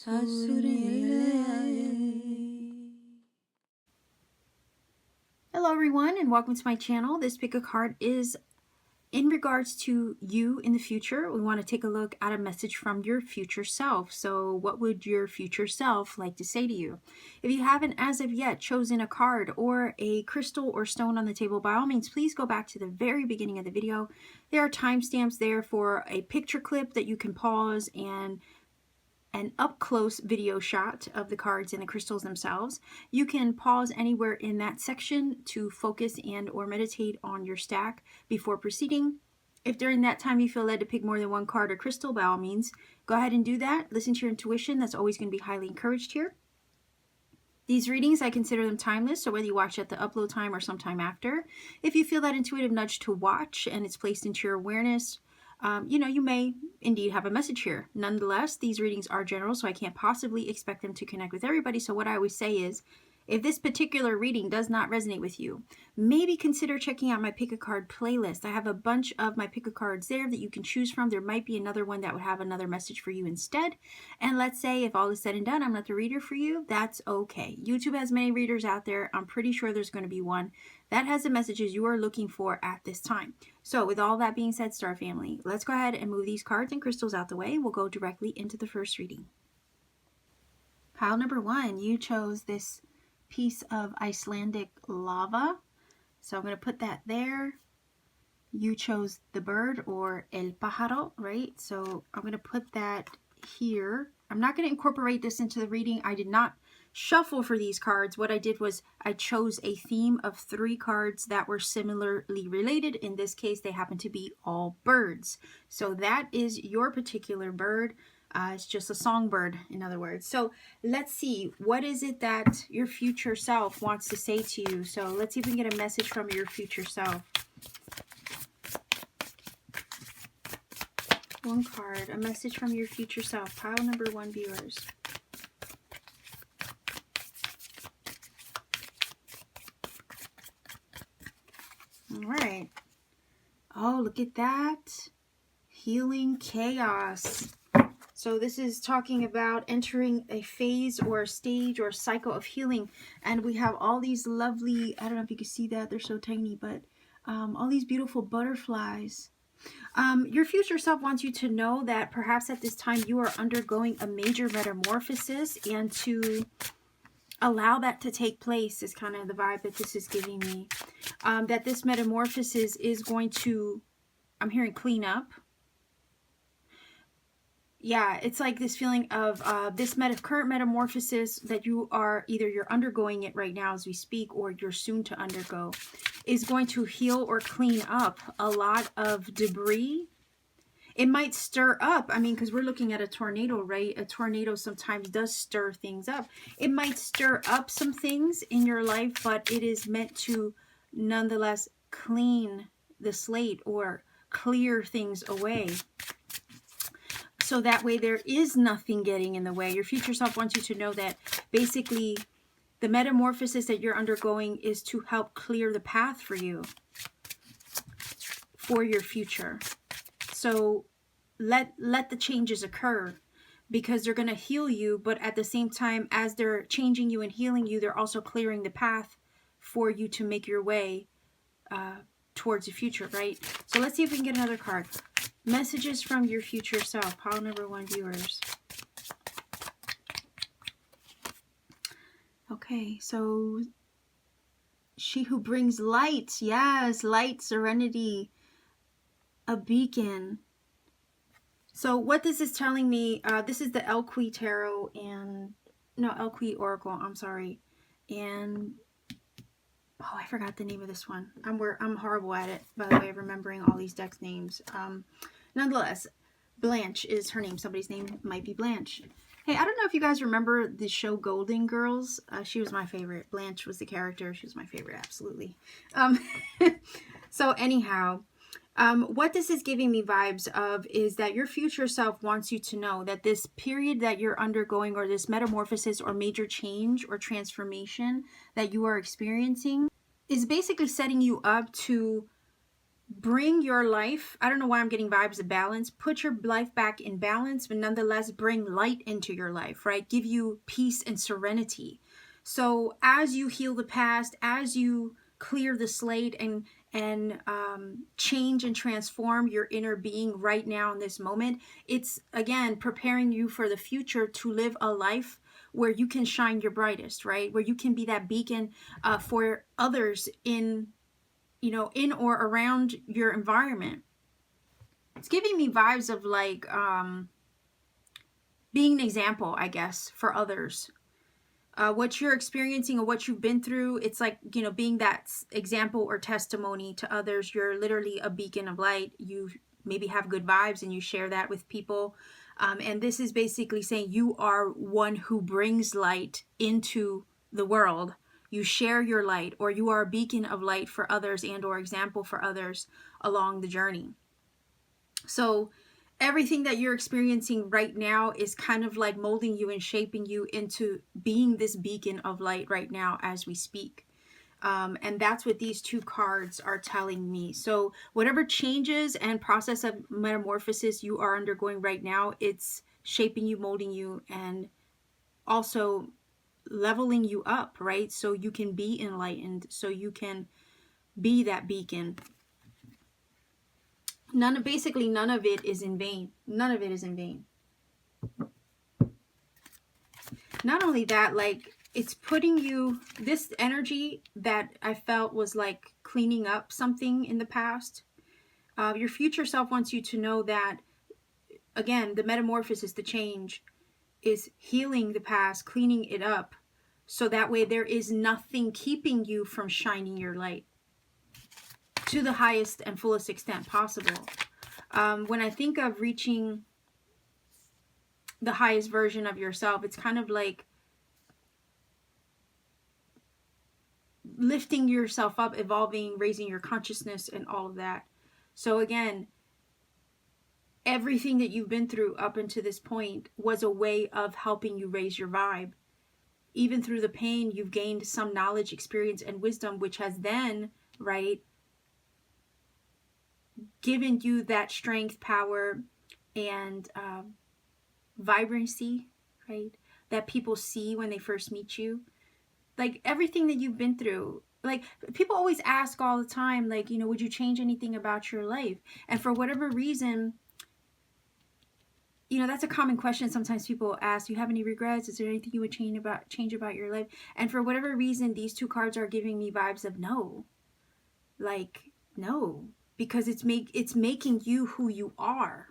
Hello everyone and welcome to my channel. This pick a card is in regards to you in the future. We want to take a look at a message from your future self. So what would your future self like to say to you? If you haven't as of yet chosen a card or a crystal or stone on the table, by all means, please go back to the very beginning of the video. There are timestamps there for a picture clip that you can pause and an up-close video shot of the cards and the crystals themselves. You can pause anywhere in that section to focus and or meditate on your stack before proceeding. If during that time you feel led to pick more than one card or crystal, by all means, go ahead and do that. Listen to your intuition. That's always going to be highly encouraged here. These readings, I consider them timeless, so whether you watch at the upload time or sometime after, if you feel that intuitive nudge to watch and it's placed into your awareness, you may indeed have a message here. Nonetheless, these readings are general, so I can't possibly expect them to connect with everybody. So what I always say is, if this particular reading does not resonate with you, maybe consider checking out my pick a card playlist. I have a bunch of my pick a cards there that you can choose from. There might be another one that would have another message for you instead. And let's say if all is said and done, I'm not the reader for you, that's okay. YouTube has many readers out there. I'm pretty sure there's going to be one that has the messages you are looking for at this time. So with all that being said, Star Family, let's go ahead and move these cards and crystals out the way. We'll go directly into the first reading. Pile number one, you chose this piece of Icelandic lava. So I'm going to put that there. You chose the bird, or el pájaro, right? So I'm going to put that here. I'm not going to incorporate this into the reading. I did not shuffle for these cards. What I did was I chose a theme of 3 cards that were similarly related. In this case, they happen to be all birds. So that is your particular bird. It's just a songbird, in other words. So let's see, what is it that your future self wants to say to you? So let's see if we can get a message from your future self. One card, a message from your future self. Pile number one, viewers. All right. Oh, look at that. Healing chaos. So this is talking about entering a phase or a stage or a cycle of healing. And we have all these lovely, I don't know if you can see that, they're so tiny, but all these beautiful butterflies. Your future self wants you to know that perhaps at this time you are undergoing a major metamorphosis, and to allow that to take place is kind of the vibe that this is giving me. That this metamorphosis is going to, I'm hearing clean up. Yeah, it's like this feeling of this current metamorphosis that you are, either you're undergoing it right now as we speak, or you're soon to undergo, is going to heal or clean up a lot of debris. It might stir up, I mean, because we're looking at a tornado, right? A tornado sometimes does stir things up. It might stir up some things in your life, but it is meant to nonetheless clean the slate or clear things away. So that way there is nothing getting in the way. Your future self wants you to know that basically the metamorphosis that you're undergoing is to help clear the path for you, for your future. So let the changes occur, because they're going to heal you, but at the same time as they're changing you and healing you, they're also clearing the path for you to make your way towards the future, right? So let's see if we can get another card. Messages from your future self. Pile number one, viewers. Okay, so she who brings light. Yes, light, serenity, a beacon. So what this is telling me, this is the Elqui Tarot and, no, Elqui Oracle, I'm sorry. And, oh, I forgot the name of this one. I'm horrible at it, by the way, of remembering all these decks' names. Nonetheless, Blanche is her name. Somebody's name might be Blanche. Hey, I don't know if you guys remember the show Golden Girls. She was my favorite. Blanche was the character. She was my favorite, absolutely. So anyhow, what this is giving me vibes of is that your future self wants you to know that this period that you're undergoing, or this metamorphosis or major change or transformation that you are experiencing, is basically setting you up to bring your life, I don't know why I'm getting vibes of balance, put your life back in balance, but nonetheless bring light into your life, right? Give you peace and serenity. So as you heal the past, as you clear the slate and change and transform your inner being right now in this moment, it's again preparing you for the future to live a life where you can shine your brightest, right? Where you can be that beacon for others in, you know, in or around your environment. It's giving me vibes of like being an example, I guess, for others. What you're experiencing or what you've been through, it's like, you know, being that example or testimony to others. You're literally a beacon of light. You maybe have good vibes and you share that with people. And this is basically saying you are one who brings light into the world. You share your light, or you are a beacon of light for others and or example for others along the journey. So everything that you're experiencing right now is kind of like molding you and shaping you into being this beacon of light right now as we speak. And that's what these two cards are telling me. So whatever changes and process of metamorphosis you are undergoing right now, it's shaping you, molding you, and also leveling you up, right? So you can be enlightened, so you can be that beacon. Basically none of it is in vain. None of it is in vain. Not only that, like, it's putting you, this energy that I felt was like cleaning up something in the past. Your future self wants you to know that, again, the metamorphosis, the change, is healing the past, cleaning it up, so that way there is nothing keeping you from shining your light to the highest and fullest extent possible. When I think of reaching the highest version of yourself, it's kind of like lifting yourself up, evolving, raising your consciousness, and all of that. So again, everything that you've been through up until this point was a way of helping you raise your vibe. Even through the pain, you've gained some knowledge, experience, and wisdom, which has then, right, given you that strength, power, and vibrancy, right, that people see when they first meet you. Like everything that you've been through, like people always ask all the time, like, you know, would you change anything about your life? And for whatever reason, you know, that's a common question sometimes people ask. Do you have any regrets? Is there anything you would change about your life? And for whatever reason, these two cards are giving me vibes of no. Like, no. Because it's making you who you are.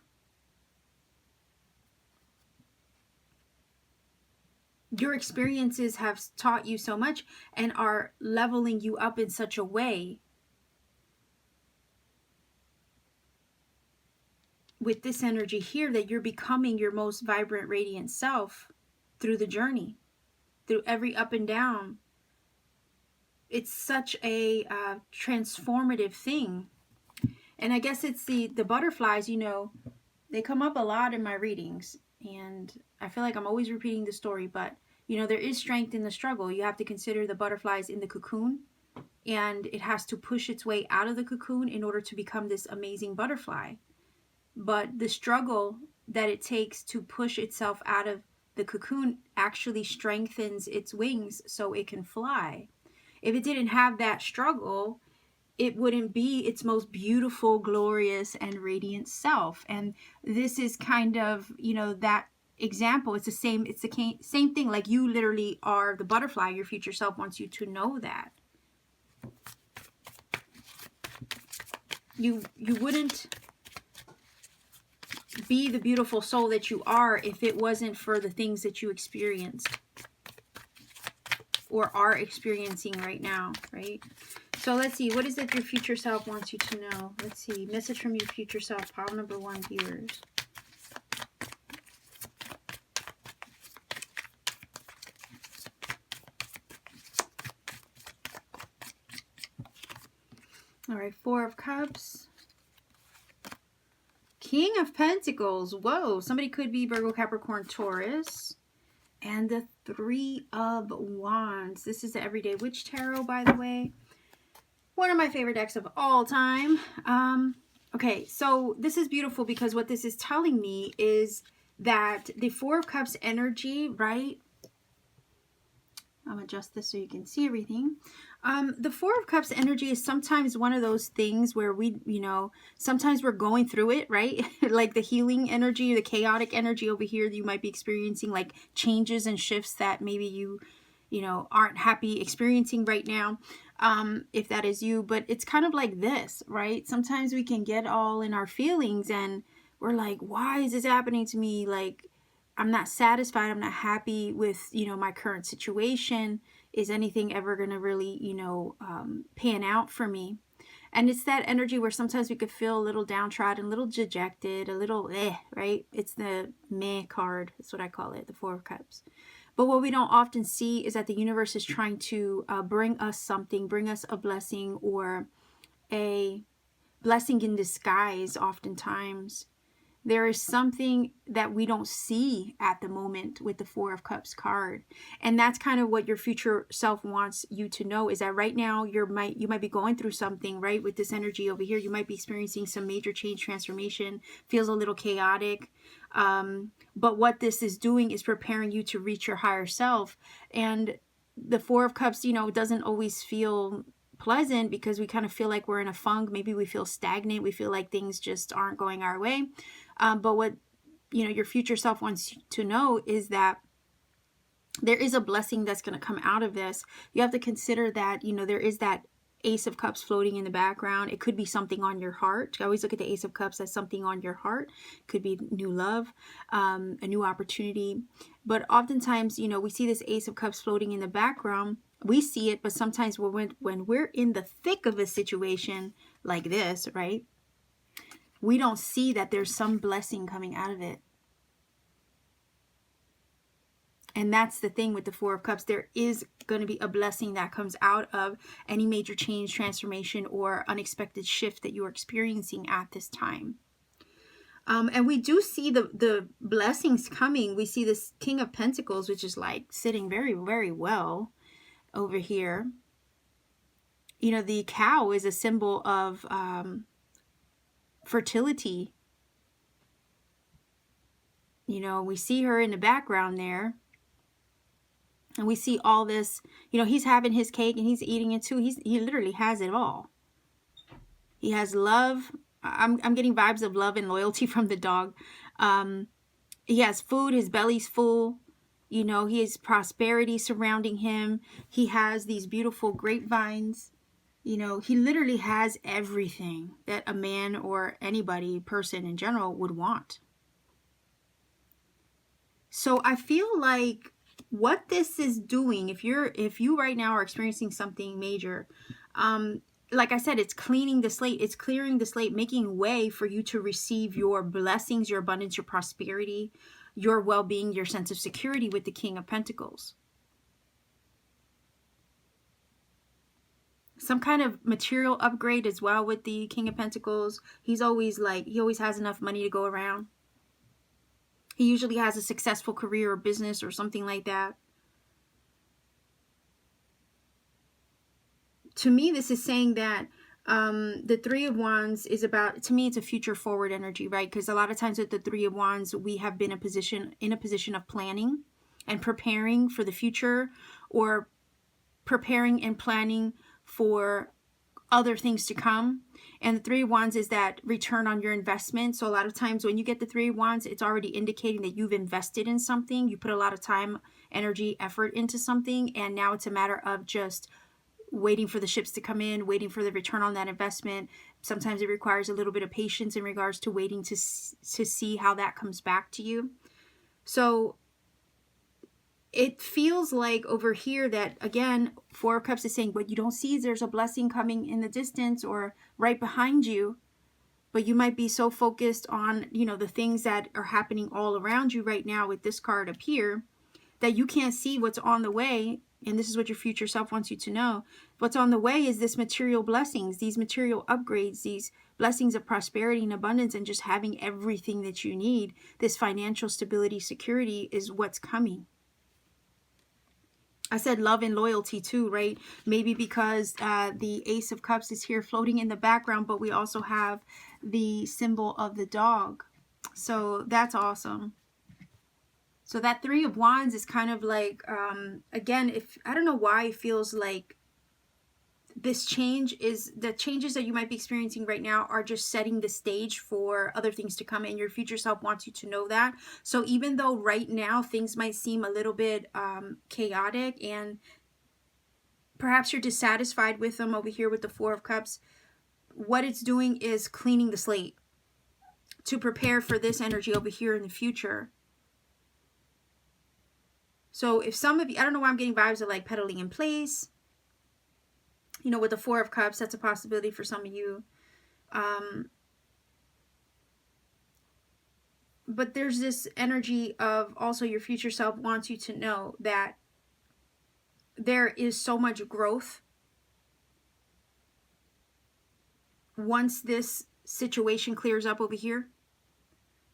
Your experiences have taught you so much and are leveling you up in such a way with this energy here that you're becoming your most vibrant, radiant self through the journey, through every up and down. It's such a transformative thing. And I guess it's the butterflies, you know, they come up a lot in my readings. And I feel like I'm always repeating the story, but, you know, there is strength in the struggle. You have to consider the butterflies in the cocoon, and it has to push its way out of the cocoon in order to become this amazing butterfly. But the struggle that it takes to push itself out of the cocoon actually strengthens its wings so it can fly. If it didn't have that struggle, it wouldn't be its most beautiful, glorious, and radiant self. And this is kind of, you know, that example. It's the same thing. Like, you literally are the butterfly. Your future self wants you to know that. You wouldn't be the beautiful soul that you are if it wasn't for the things that you experienced or are experiencing right now, right? So let's see, what is it your future self wants you to know? Let's see, message from your future self, pile number 1, viewers. All right, 4 of Cups. King of Pentacles. Whoa, somebody could be Virgo, Capricorn, Taurus. And the 3 of Wands. This is the Everyday Witch Tarot, by the way. One of my favorite decks of all time. Okay, so this is beautiful because what this is telling me is that the Four of Cups energy, right? I'll adjust this so you can see everything. The Four of Cups energy is sometimes one of those things where we, sometimes we're going through it, right? Like the healing energy, the chaotic energy over here that you might be experiencing, like changes and shifts that maybe you aren't happy experiencing right now, if that is you. But it's kind of like this, right? Sometimes we can get all in our feelings and we're like, why is this happening to me? Like, I'm not satisfied. I'm not happy with, my current situation. Is anything ever going to really, pan out for me? And it's that energy where sometimes we could feel a little downtrodden, a little dejected, a little right? It's the meh card. That's what I call it, the Four of Cups. But what we don't often see is that the universe is trying to bring us something, bring us a blessing or a blessing in disguise oftentimes. There is something that we don't see at the moment with the Four of Cups card. And that's kind of what your future self wants you to know, is that right now you might be going through something, right? With this energy over here, you might be experiencing some major change, transformation, feels a little chaotic. But what this is doing is preparing you to reach your higher self. And the Four of Cups, doesn't always feel pleasant because we kind of feel like we're in a funk. Maybe we feel stagnant. We feel like things just aren't going our way. But what your future self wants you to know is that there is a blessing that's going to come out of this. You have to consider that there is that Ace of Cups floating in the background. It could be something on your heart. I always look at the Ace of Cups as something on your heart. It could be new love, a new opportunity. But oftentimes, we see this Ace of Cups floating in the background. We see it, but sometimes when we're in the thick of a situation like this, right? We don't see that there's some blessing coming out of it. And that's the thing with the Four of Cups. There is going to be a blessing that comes out of any major change, transformation, or unexpected shift that you're experiencing at this time. And we do see the blessings coming. We see this King of Pentacles, which is like sitting very, very well over here. The cow is a symbol of fertility. We see her in the background there. And we see all this, he's having his cake and he's eating it too. He literally has it all. He has love. I'm getting vibes of love and loyalty from the dog. He has food. His belly's full. He has prosperity surrounding him. He has these beautiful grapevines. He literally has everything that a man or anybody, person in general, would want. So I feel like what this is doing, if you right now are experiencing something major, like I said, it's cleaning the slate. It's clearing the slate, making way for you to receive your blessings, your abundance, your prosperity, your well-being, your sense of security with the King of Pentacles. Some kind of material upgrade as well with the King of Pentacles. He always has enough money to go around. He usually has a successful career or business or something like that. To me, this is saying that the Three of Wands is about, to me, it's a future forward energy, right? Because a lot of times with the Three of Wands, we have been in a position of planning and preparing for the future, or preparing and planning for other things to come. And the Three of Wands is that return on your investment. So a lot of times when you get the Three of Wands, it's already indicating that you've invested in something. You put a lot of time, energy, effort into something. And now it's a matter of just waiting for the ships to come in, waiting for the return on that investment. Sometimes it requires a little bit of patience in regards to waiting to see how that comes back to you. So it feels like over here that, again, Four of Cups is saying what you don't see is there's a blessing coming in the distance or right behind you. But you might be so focused on, the things that are happening all around you right now with this card up here, that you can't see what's on the way. And this is what your future self wants you to know. What's on the way is this material blessings, these material upgrades, these blessings of prosperity and abundance, and just having everything that you need. This financial stability, security is what's coming. I said love and loyalty too, right? Maybe because the Ace of Cups is here floating in the background, but we also have the symbol of the dog. So that's awesome. So that Three of Wands is kind of like, again, if I don't know why it feels like this change is, the changes that you might be experiencing right now are just setting the stage for other things to come, and your future self wants you to know that. So even though right now things might seem a little bit chaotic, and perhaps you're dissatisfied with them over here with the Four of Cups, what it's doing is cleaning the slate to prepare for this energy over here in the future. So if some of you, I don't know why I'm getting vibes of like pedaling in place. You know, with the Four of Cups, that's a possibility for some of you. But there's this energy of also your future self wants you to know that there is so much growth once this situation clears up over here.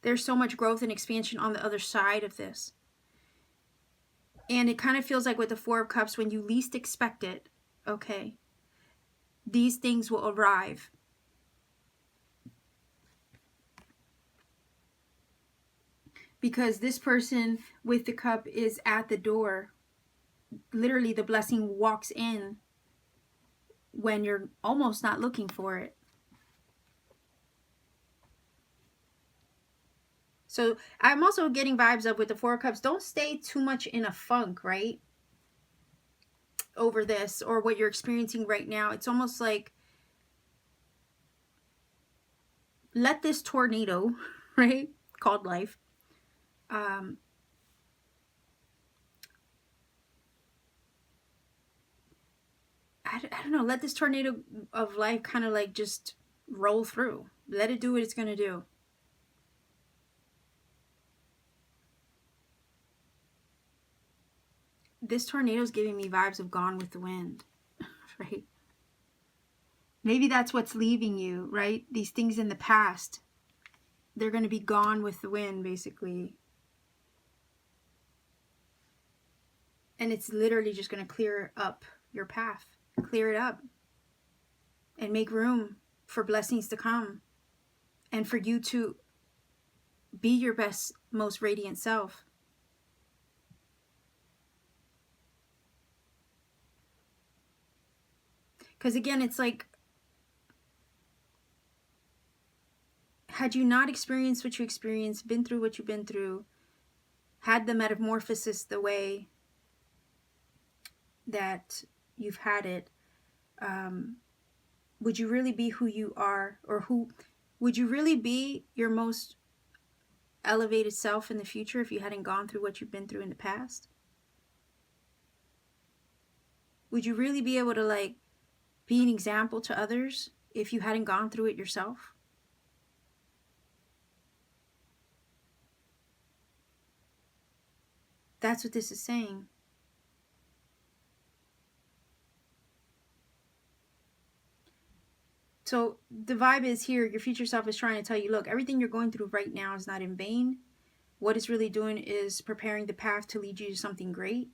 There's so much growth and expansion on the other side of this. And it kind of feels like with the Four of Cups, when you least expect it, okay, these things will arrive. Because this person with the cup is at the door. Literally, the blessing walks in when you're almost not looking for it. So I'm also getting vibes of with the Four of Cups, don't stay too much in a funk, right? Over this or what you're experiencing right now. It's almost like let this tornado, right, called life, I don't know, let this tornado of life kind of like just roll through. Let it do what it's going to do. This tornado is giving me vibes of Gone with the Wind, right? Maybe that's what's leaving you, right? These things in the past, they're going to be gone with the wind, basically. And it's literally just going to clear up your path. Clear it up. And make room for blessings to come. And for you to be your best, most radiant self. Because again, it's like, had you not experienced what you experienced, been through what you've been through, had the metamorphosis the way that you've had it, would you really be who you are? Or would you really be your most elevated self in the future if you hadn't gone through what you've been through in the past? Would you really be able to like be an example to others if you hadn't gone through it yourself? That's what this is saying. So the vibe is here, your future self is trying to tell you, look, everything you're going through right now is not in vain. What it's really doing is preparing the path to lead you to something great.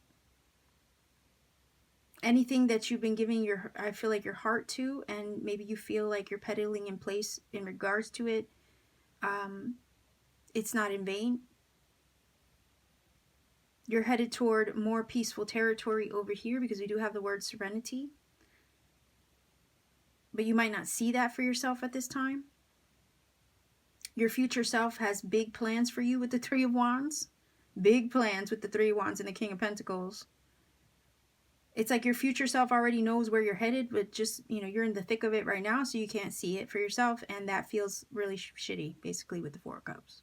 Anything that you've been giving I feel like your heart to, and maybe you feel like you're pedaling in place in regards to it, it's not in vain. You're headed toward more peaceful territory over here because we do have the word serenity. But you might not see that for yourself at this time. Your future self has big plans for you with the Three of Wands. Big plans with the Three of Wands and the King of Pentacles. It's like your future self already knows where you're headed, but just, you know, you're in the thick of it right now, so you can't see it for yourself, and that feels really shitty, basically, with the Four of Cups.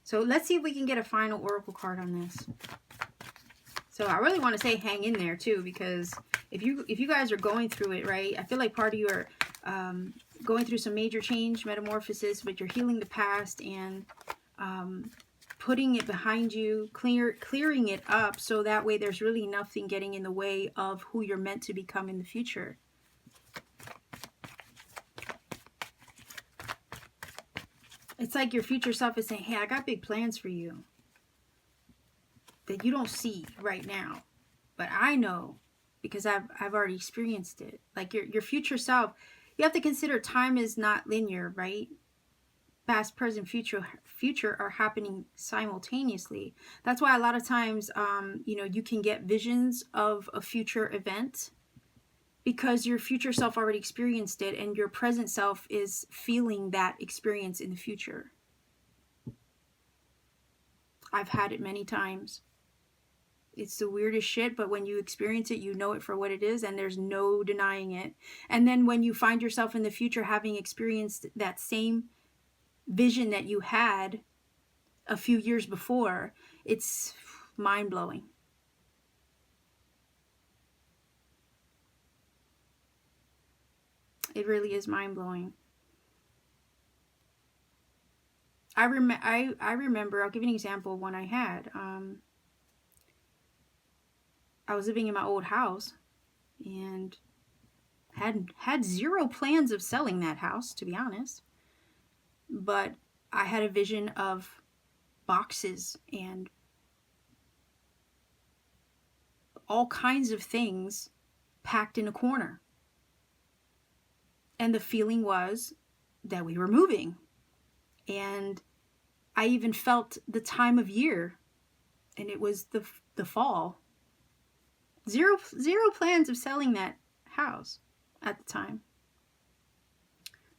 So let's see if we can get a final oracle card on this. So I really want to say hang in there too, because if you guys are going through it, right, I feel like part of you are going through some major change, metamorphosis, but you're healing the past and putting it behind you, clearing it up, so that way there's really nothing getting in the way of who you're meant to become in the future. It's like your future self is saying, hey, I got big plans for you that you don't see right now. But I know because I've already experienced it. Like your future self, you have to consider time is not linear, right? Past, present, future are happening simultaneously. That's why a lot of times, you can get visions of a future event because your future self already experienced it and your present self is feeling that experience in the future. I've had it many times. It's the weirdest shit, but when you experience it, you know it for what it is, and there's no denying it. And then when you find yourself in the future having experienced that same vision that you had a few years before, it's mind-blowing. It really is mind-blowing. I remember, I'll give you an example of one I had. I was living in my old house and had zero plans of selling that house, to be honest. But I had a vision of boxes and all kinds of things packed in a corner. And the feeling was that we were moving. And I even felt the time of year, and it was the fall. Zero plans of selling that house at the time.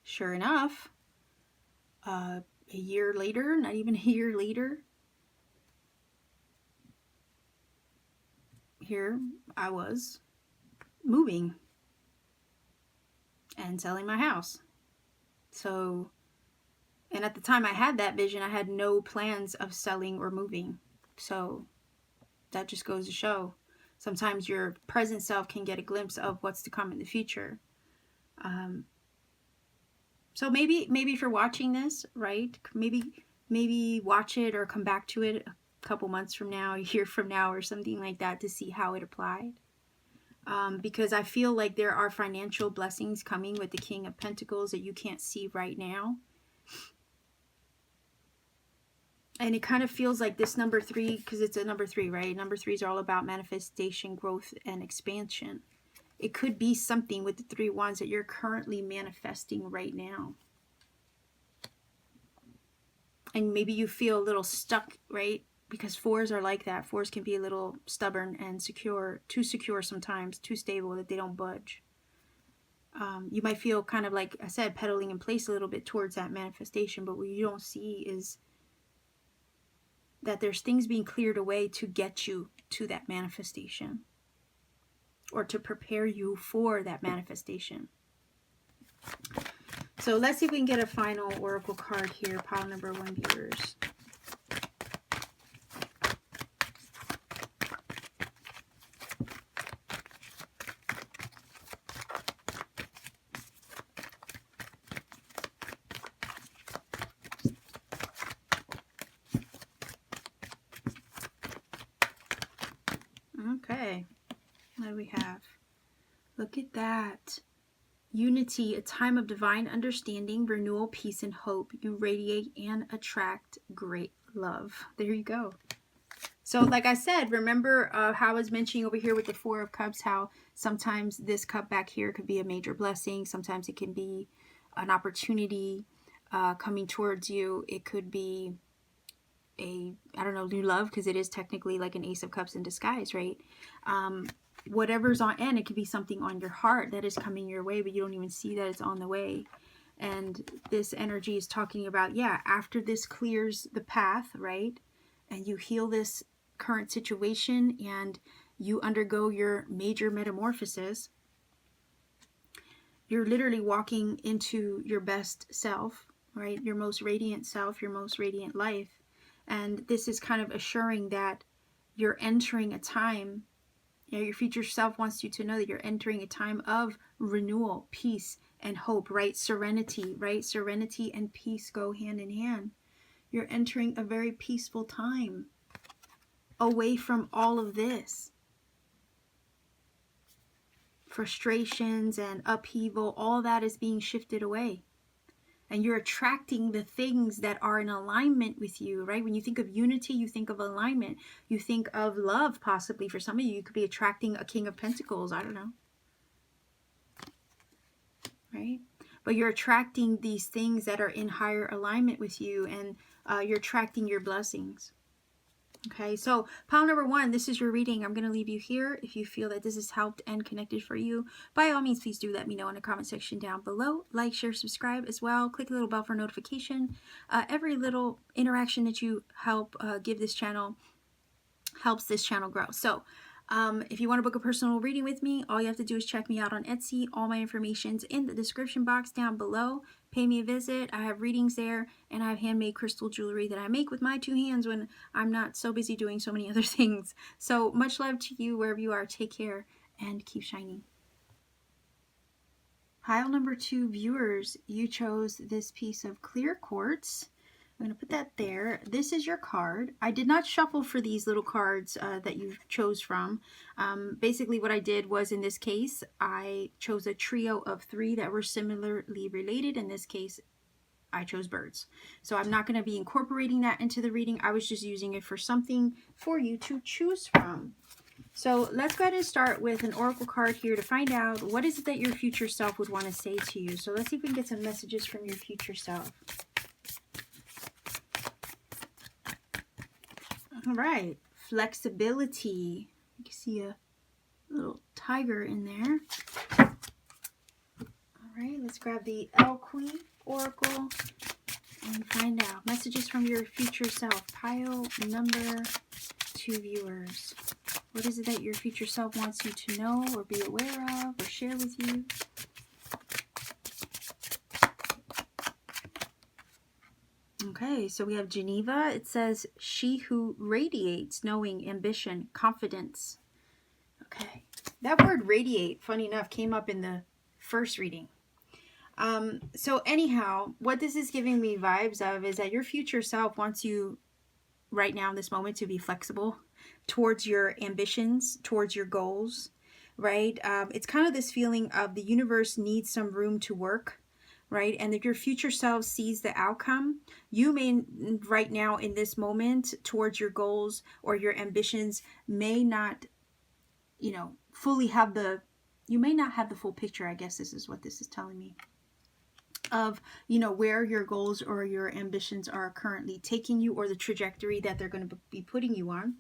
Sure enough, a year later, not even a year later, here I was moving and selling my house. So, and at the time I had that vision, I had no plans of selling or moving. So that just goes to show sometimes your present self can get a glimpse of what's to come in the future. So maybe if you're watching this, right, maybe watch it or come back to it a couple months from now, a year from now, or something like that to see how it applied. Because I feel like there are financial blessings coming with the King of Pentacles that you can't see right now. And it kind of feels like this number 3, because it's a number 3, right? Number 3s are all about manifestation, growth, and expansion. It could be something with the 3 wands that you're currently manifesting right now. And maybe you feel a little stuck, right? Because 4s are like that. 4s can be a little stubborn and secure, too secure sometimes, too stable that they don't budge. You might feel kind of like I said, pedaling in place a little bit towards that manifestation, but what you don't see is that there's things being cleared away to get you to that manifestation or to prepare you for that manifestation. So let's see if we can get a final oracle card here, pile number 1 viewers. Okay, what do we have? Look at that. Unity, a time of divine understanding, renewal, peace, and hope. You radiate and attract great love. There you go. So like I said, remember how I was mentioning over here with the 4 of Cups, how sometimes this cup back here could be a major blessing. Sometimes it can be an opportunity coming towards you. It could be new love, because it is technically like an Ace of Cups in disguise, right? Whatever's on, and it could be something on your heart that is coming your way, but you don't even see that it's on the way. And this energy is talking about, yeah, after this clears the path, right? And you heal this current situation and you undergo your major metamorphosis, you're literally walking into your best self, right? Your most radiant self, your most radiant life. And this is kind of assuring that you're entering a time, your future self wants you to know that you're entering a time of renewal, peace, and hope, right? Serenity, right? Serenity and peace go hand in hand. You're entering a very peaceful time away from all of this. Frustrations and upheaval, all that is being shifted away. And you're attracting the things that are in alignment with you, right? When you think of unity, you think of alignment. You think of love, possibly. For some of you, you could be attracting a King of Pentacles. I don't know. Right? But you're attracting these things that are in higher alignment with you, and you're attracting your blessings. Okay, so pile number 1, this is your reading. I'm going to leave you here. If you feel that this has helped and connected for you, by all means, please do let me know in the comment section down below. Like, share, subscribe as well. Click the little bell for notification. Every little interaction that you help give this channel helps this channel grow. So if you want to book a personal reading with me, all you have to do is check me out on Etsy. All my information's in the description box down below. Pay me a visit. I have readings there, and I have handmade crystal jewelry that I make with my 2 hands when I'm not so busy doing so many other things. So much love to you wherever you are. Take care and keep shining. Pile number 2 viewers, you chose this piece of clear quartz. I'm going to put that there. This is your card. I did not shuffle for these little cards that you chose from. Basically what I did was, in this case, I chose a trio of 3 that were similarly related. In this case, I chose birds. So I'm not going to be incorporating that into the reading. I was just using it for something for you to choose from. So let's go ahead and start with an oracle card here to find out what is it that your future self would want to say to you. So let's see if we can get some messages from your future self. All right, flexibility. You can see a little tiger in there. All right, let's grab the L Queen Oracle and find out messages from your future self. Pile number 2 viewers. What is it that your future self wants you to know or be aware of or share with you? Okay, so we have Geneva. It says, she who radiates knowing, ambition, confidence. Okay, that word radiate, funny enough, came up in the first reading. So anyhow, what this is giving me vibes of is that your future self wants you right now in this moment to be flexible towards your ambitions, towards your goals, right? It's kind of this feeling of the universe needs some room to work, right? And if your future self sees the outcome, you may right now in this moment towards your goals or your ambitions may not, you know, fully have the, you may not have the full picture. I guess this is what this is telling me of, you know, where your goals or your ambitions are currently taking you, or the trajectory that they're going to be putting you on.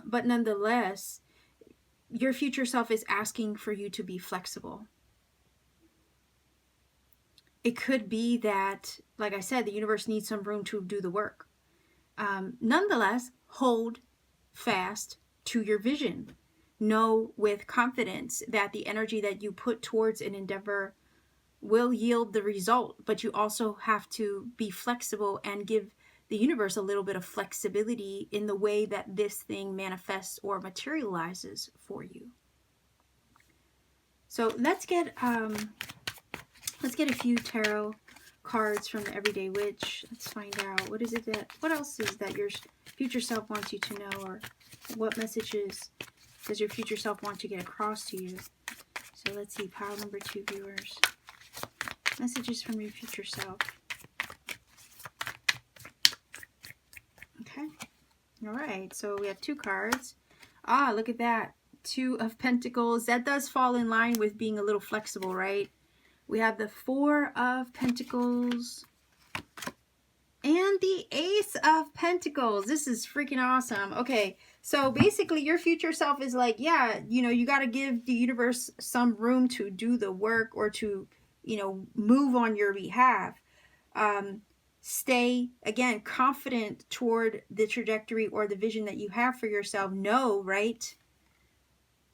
But nonetheless, your future self is asking for you to be flexible. It could be that, like I said, the universe needs some room to do the work. Nonetheless, hold fast to your vision. Know with confidence that the energy that you put towards an endeavor will yield the result, but you also have to be flexible and give the universe a little bit of flexibility in the way that this thing manifests or materializes for you. So let's get a few tarot cards from the Everyday Witch. Let's find out what is it that, what else is that your future self wants you to know, or what messages does your future self want to get across to you. So let's see, pile number 2 viewers. Messages from your future self. Okay. All right. So we have 2 cards. Ah, look at that. 2 of Pentacles. That does fall in line with being a little flexible, right? We have the 4 of Pentacles and the Ace of Pentacles. This is freaking awesome. Okay. So basically your future self is like, yeah, you know, you got to give the universe some room to do the work, or to, you know, move on your behalf. Stay, again, confident toward the trajectory or the vision that you have for yourself. Know, right?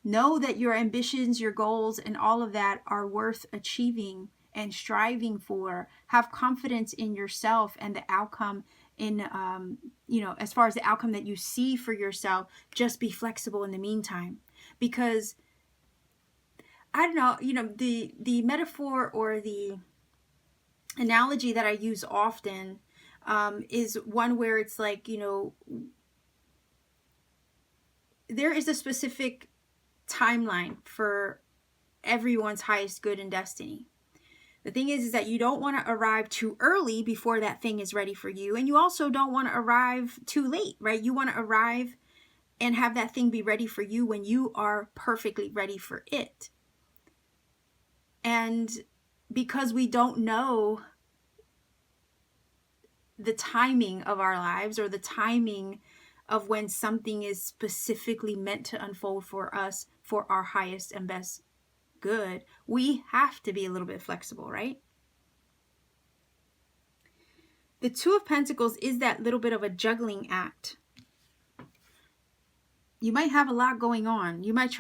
Know that your ambitions, your goals, and all of that are worth achieving and striving for. Have confidence in yourself and the outcome in, you know, as far as the outcome that you see for yourself. Just be flexible in the meantime, because I don't know, you know, the metaphor or the analogy that I use often is one where it's like, you know, there is a specific timeline for everyone's highest good and destiny. The thing is that you don't want to arrive too early before that thing is ready for you. And you also don't want to arrive too late, right? You want to arrive and have that thing be ready for you when you are perfectly ready for it. And because we don't know the timing of our lives, or the timing of when something is specifically meant to unfold for us for our highest and best good, we have to be a little bit flexible, right? The Two of Pentacles is that little bit of a juggling act. You might have a lot going on. You might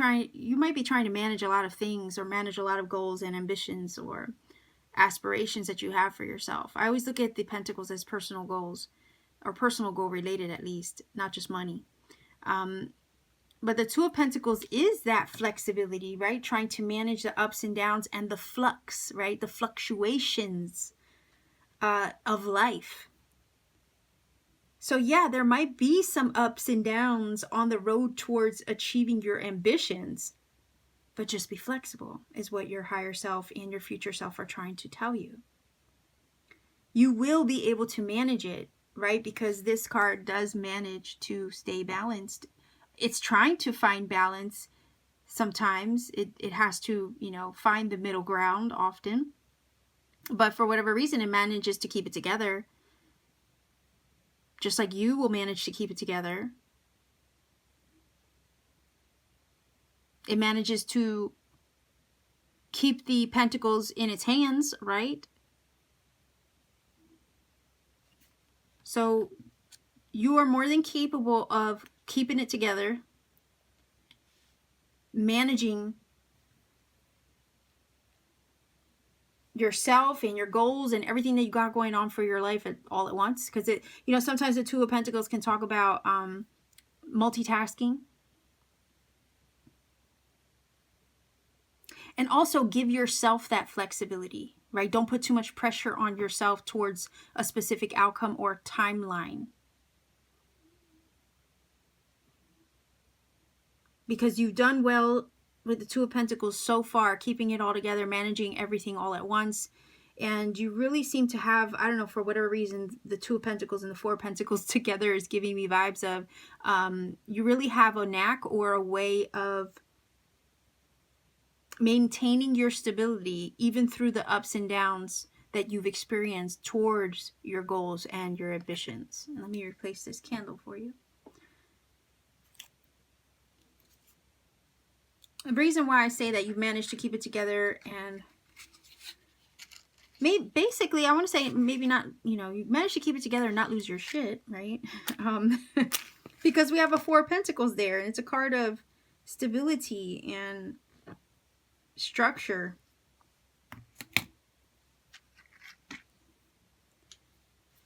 be trying to manage a lot of things, or manage a lot of goals and ambitions or aspirations that you have for yourself. I always look at the Pentacles as personal goals, or personal goal related at least, not just money. But the Two of Pentacles is that flexibility, right? Trying to manage the ups and downs and the flux, right? The fluctuations of life. So yeah, there might be some ups and downs on the road towards achieving your ambitions, but just be flexible is what your higher self and your future self are trying to tell you. You will be able to manage it, right? Because this card does manage to stay balanced. It's trying to find balance. Sometimes it has to, find the middle ground often. But for whatever reason, it manages to keep it together. Just like you will manage to keep it together. It manages to keep the pentacles in its hands, right? So you are more than capable of keeping it together, managing yourself and your goals and everything that you got going on for your life all at once. Because sometimes the Two of Pentacles can talk about multitasking. And also give yourself that flexibility, right? Don't put too much pressure on yourself towards a specific outcome or timeline. Because you've done well with the Two of Pentacles so far, keeping it all together, managing everything all at once. And you really seem to have, I don't know, for whatever reason, the Two of Pentacles and the Four of Pentacles together is giving me vibes of you really have a knack or a way of maintaining your stability even through the ups and downs that you've experienced towards your goals and your ambitions. And let me replace this candle for you. The reason why I say that you've managed to keep it together, and basically I want to say maybe not, you've managed to keep it together and not lose your shit, right? Because we have a Four of Pentacles there, and it's a card of stability and structure.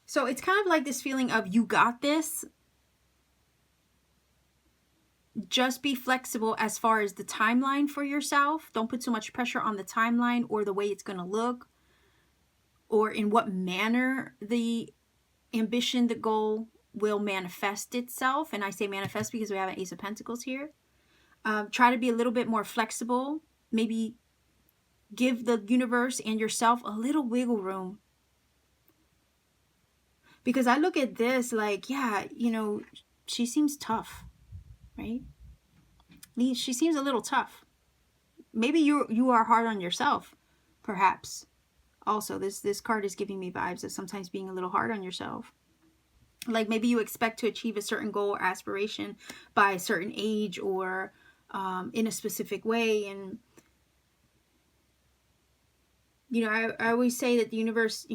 So it's kind of like this feeling of you got this. Just be flexible as far as the timeline for yourself. Don't put too much pressure on the timeline or the way it's going to look, or in what manner the ambition, the goal will manifest itself. And I say manifest because we have an Ace of Pentacles here. Try to be a little bit more flexible. Maybe give the universe and yourself a little wiggle room. Because I look at this like, yeah, she seems tough, right? She seems a little tough. Maybe you are hard on yourself, perhaps. Also, this card is giving me vibes of sometimes being a little hard on yourself. Like maybe you expect to achieve a certain goal or aspiration by a certain age, or in a specific way. And, I always say that the universe,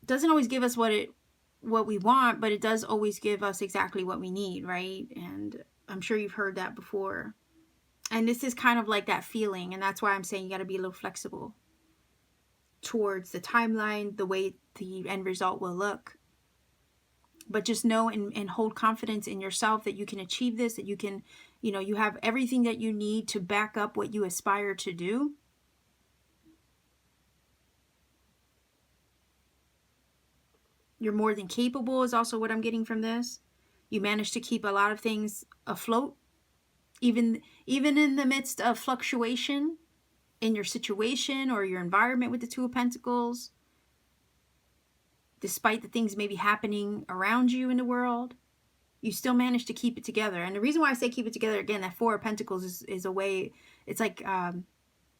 doesn't always give us what we want, but it does always give us exactly what we need, right? And I'm sure you've heard that before. And this is kind of like that feeling, and that's why I'm saying you got to be a little flexible towards the timeline, the way the end result will look. But just know and hold confidence in yourself that you can achieve this, that you can, you have everything that you need to back up what you aspire to do. You're more than capable is also what I'm getting from this. You manage to keep a lot of things afloat, even in the midst of fluctuation in your situation or your environment with the Two of Pentacles, despite the things maybe happening around you in the world, you still manage to keep it together. And the reason why I say keep it together, again, that Four of Pentacles is a way, it's like,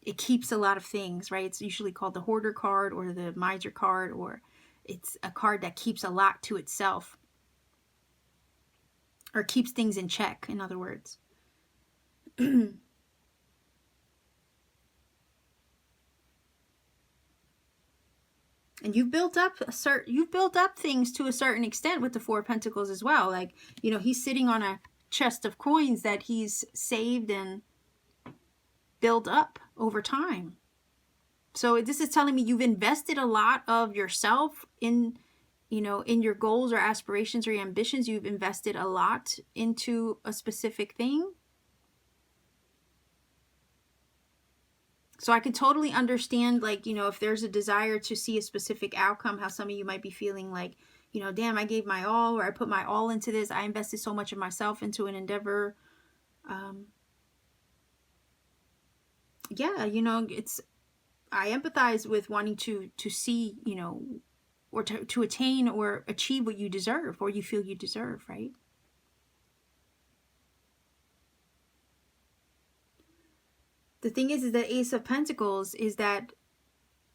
it keeps a lot of things, right? It's usually called the hoarder card or the miser card, or it's a card that keeps a lot to itself, or keeps things in check, in other words. And you've built up things to a certain extent with the Four of Pentacles as well. Like, you know, he's sitting on a chest of coins that he's saved and built up over time. So this is telling me you've invested a lot of yourself in, you know, in your goals or aspirations or your ambitions. You've invested a lot into a specific thing. So I can totally understand, like, you know, if there's a desire to see a specific outcome, how some of you might be feeling like, you know, damn, I gave my all, or I put my all into this. I invested so much of myself into an endeavor. Yeah, you know, I empathize with wanting to see, you know, or to attain or achieve what you deserve, or you feel you deserve, right? The thing is the Ace of Pentacles is that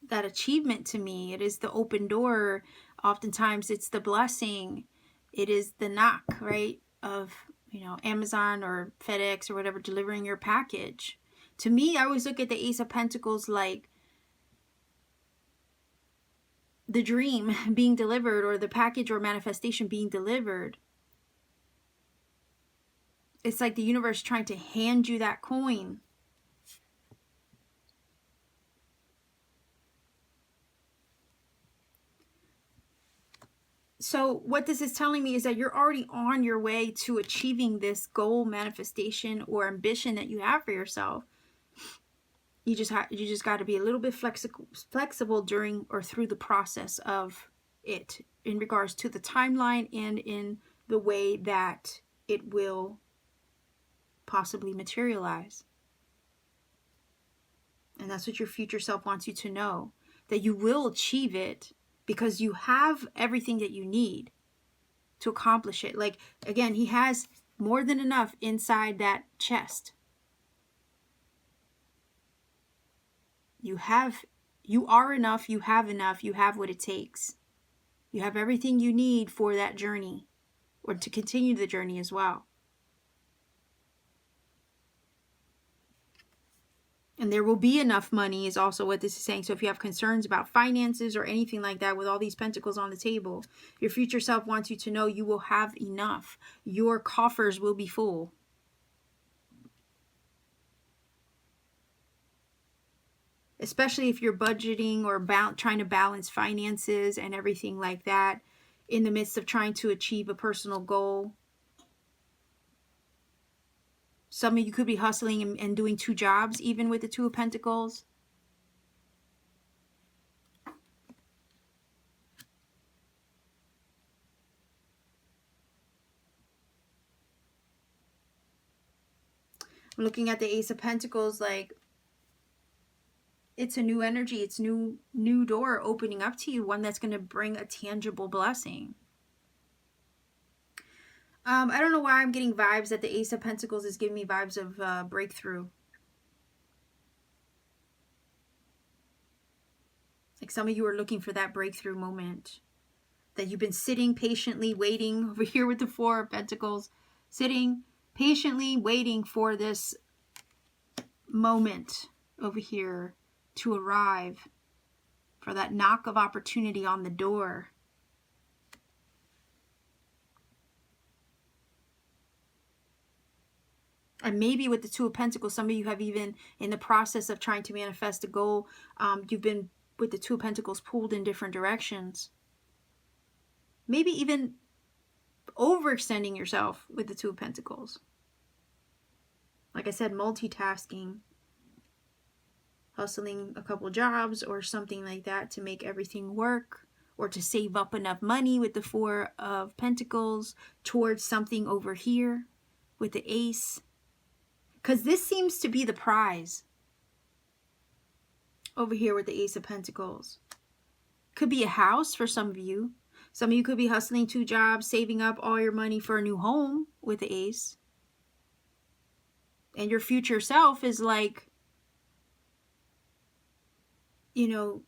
achievement to me. It is the open door. Oftentimes it's the blessing. It is the knock, right? Of, you know, Amazon or FedEx or whatever delivering your package. To me, I always look at the Ace of Pentacles like the dream being delivered, or the package or manifestation being delivered. It's like the universe trying to hand you that coin. So what this is telling me is that you're already on your way to achieving this goal, manifestation, or ambition that you have for yourself. You just got to be a little bit flexible during or through the process of it, in regards to the timeline and in the way that it will possibly materialize. And that's what your future self wants you to know, that you will achieve it, because you have everything that you need to accomplish it. Like, again, he has more than enough inside that chest. You are enough, you have what it takes. You have everything you need for that journey, or to continue the journey as well. And there will be enough money is also what this is saying. So if you have concerns about finances or anything like that, with all these pentacles on the table, your future self wants you to know you will have enough. Your coffers will be full. Especially if you're budgeting or trying to balance finances and everything like that in the midst of trying to achieve a personal goal. Some of you could be hustling and doing 2 jobs, even with the Two of Pentacles. I'm looking at the Ace of Pentacles like it's a new energy. It's new door opening up to you, one that's going to bring a tangible blessing. I don't know why I'm getting vibes that the Ace of Pentacles is giving me vibes of breakthrough. Like some of you are looking for that breakthrough moment, that you've been sitting patiently waiting over here with the Four of Pentacles, sitting patiently waiting for this moment over here to arrive, for that knock of opportunity on the door. And maybe with the Two of Pentacles, some of you have even, in the process of trying to manifest a goal, you've been, with the Two of Pentacles, pulled in different directions. Maybe even overextending yourself with the Two of Pentacles. Like I said, multitasking, hustling a couple jobs or something like that to make everything work, or to save up enough money with the Four of Pentacles towards something over here with the Ace. Because this seems to be the prize. over here with the Ace of Pentacles. Could be a house for some of you. Some of you could be hustling 2 jobs, saving up all your money for a new home with the Ace. And your future self is like, you know,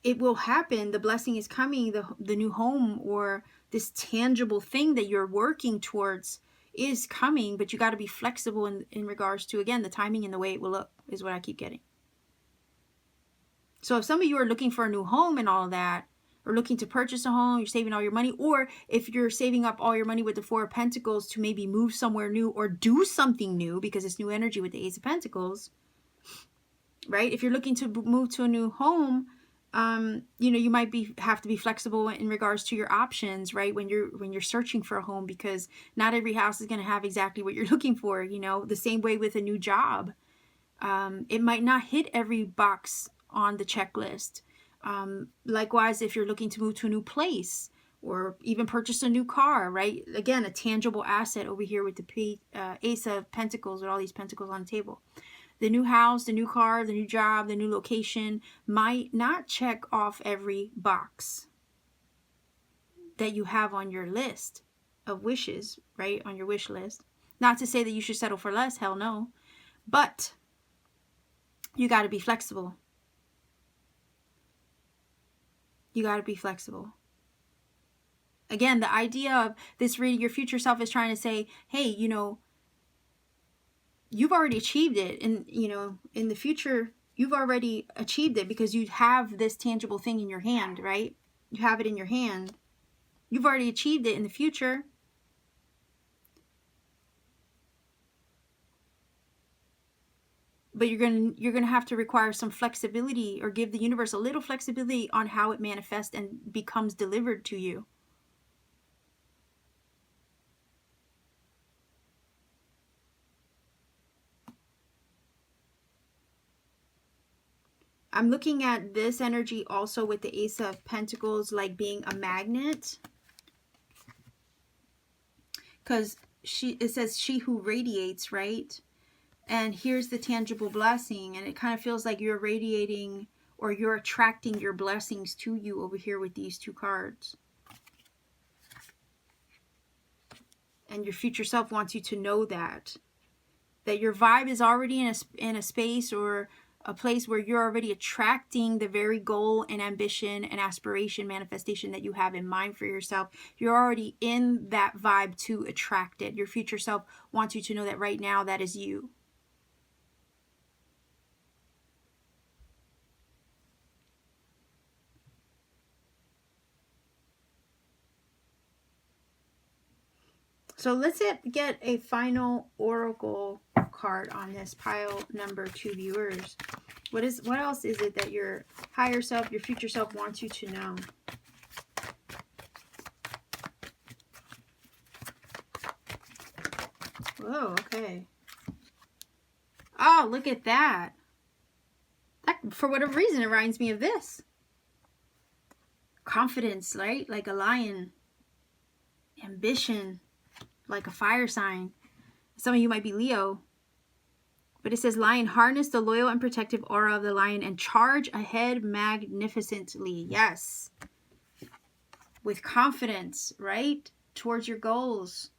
it will happen. The blessing is coming. The new home or this tangible thing that you're working towards is coming, but you got to be flexible in regards to, again, the timing and the way it will look is what I keep getting. So if some of you are looking for a new home and all of that, or looking to purchase a home, you're saving all your money, or if you're saving up all your money with the 4 of Pentacles to maybe move somewhere new or do something new, because it's new energy with the Ace of Pentacles, right? If you're looking to move to a new home, you know, you might have to be flexible in regards to your options, right? When you're searching for a home, because not every house is going to have exactly what you're looking for. You know, the same way with a new job, it might not hit every box on the checklist. Likewise, if you're looking to move to a new place or even purchase a new car, right? Again, a tangible asset over here with the Ace of Pentacles, with all these pentacles on the table. The new house, the new car, the new job, the new location might not check off every box that you have on your list of wishes, right? On your wish list. Not to say that you should settle for less, hell no. But you got to be flexible. You got to be flexible. Again, the idea of this reading, your future self is trying to say, hey, you know, you've already achieved it. And, you know, in the future, you've already achieved it because you have this tangible thing in your hand, right? You have it in your hand. You've already achieved it in the future. But you're going to have to require some flexibility, or give the universe a little flexibility on how it manifests and becomes delivered to you. I'm looking at this energy also with the Ace of Pentacles, like being a magnet. Because it says she who radiates, right? And here's the tangible blessing. And it kind of feels like you're radiating, or you're attracting your blessings to you over here with these 2 cards. And your future self wants you to know that your vibe is already in a space or a place where you're already attracting the very goal and ambition and aspiration manifestation that you have in mind for yourself. You're already in that vibe to attract it. Your future self wants you to know that right now that is you. So let's get a final oracle card on this pile number 2 viewers. What else is it that your higher self, your future self wants you to know? Whoa, okay. Oh, look at that. That, for whatever reason, it reminds me of this. Confidence, right? Like a lion. Ambition. Like a fire sign. Some of you might be Leo. But it says, lion, harness the loyal and protective aura of the lion and charge ahead magnificently. Yes. With confidence, right? Towards your goals.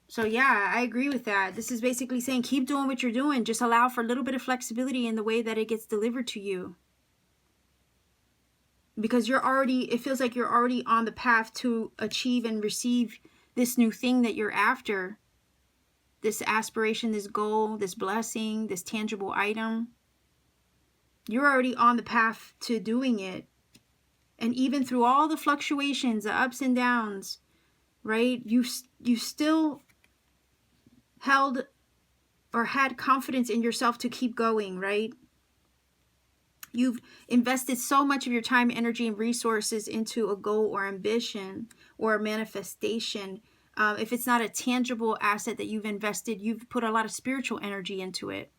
So yeah, I agree with that. This is basically saying keep doing what you're doing. Just allow for a little bit of flexibility in the way that it gets delivered to you. Because it feels like you're already on the path to achieve and receive this new thing that you're after. This aspiration, this goal, this blessing, this tangible item. You're already on the path to doing it. And even through all the fluctuations, the ups and downs, right? You still held or had confidence in yourself to keep going, right? You've invested so much of your time, energy, and resources into a goal or ambition or a manifestation. If it's not a tangible asset that you've invested, you've put a lot of spiritual energy into it.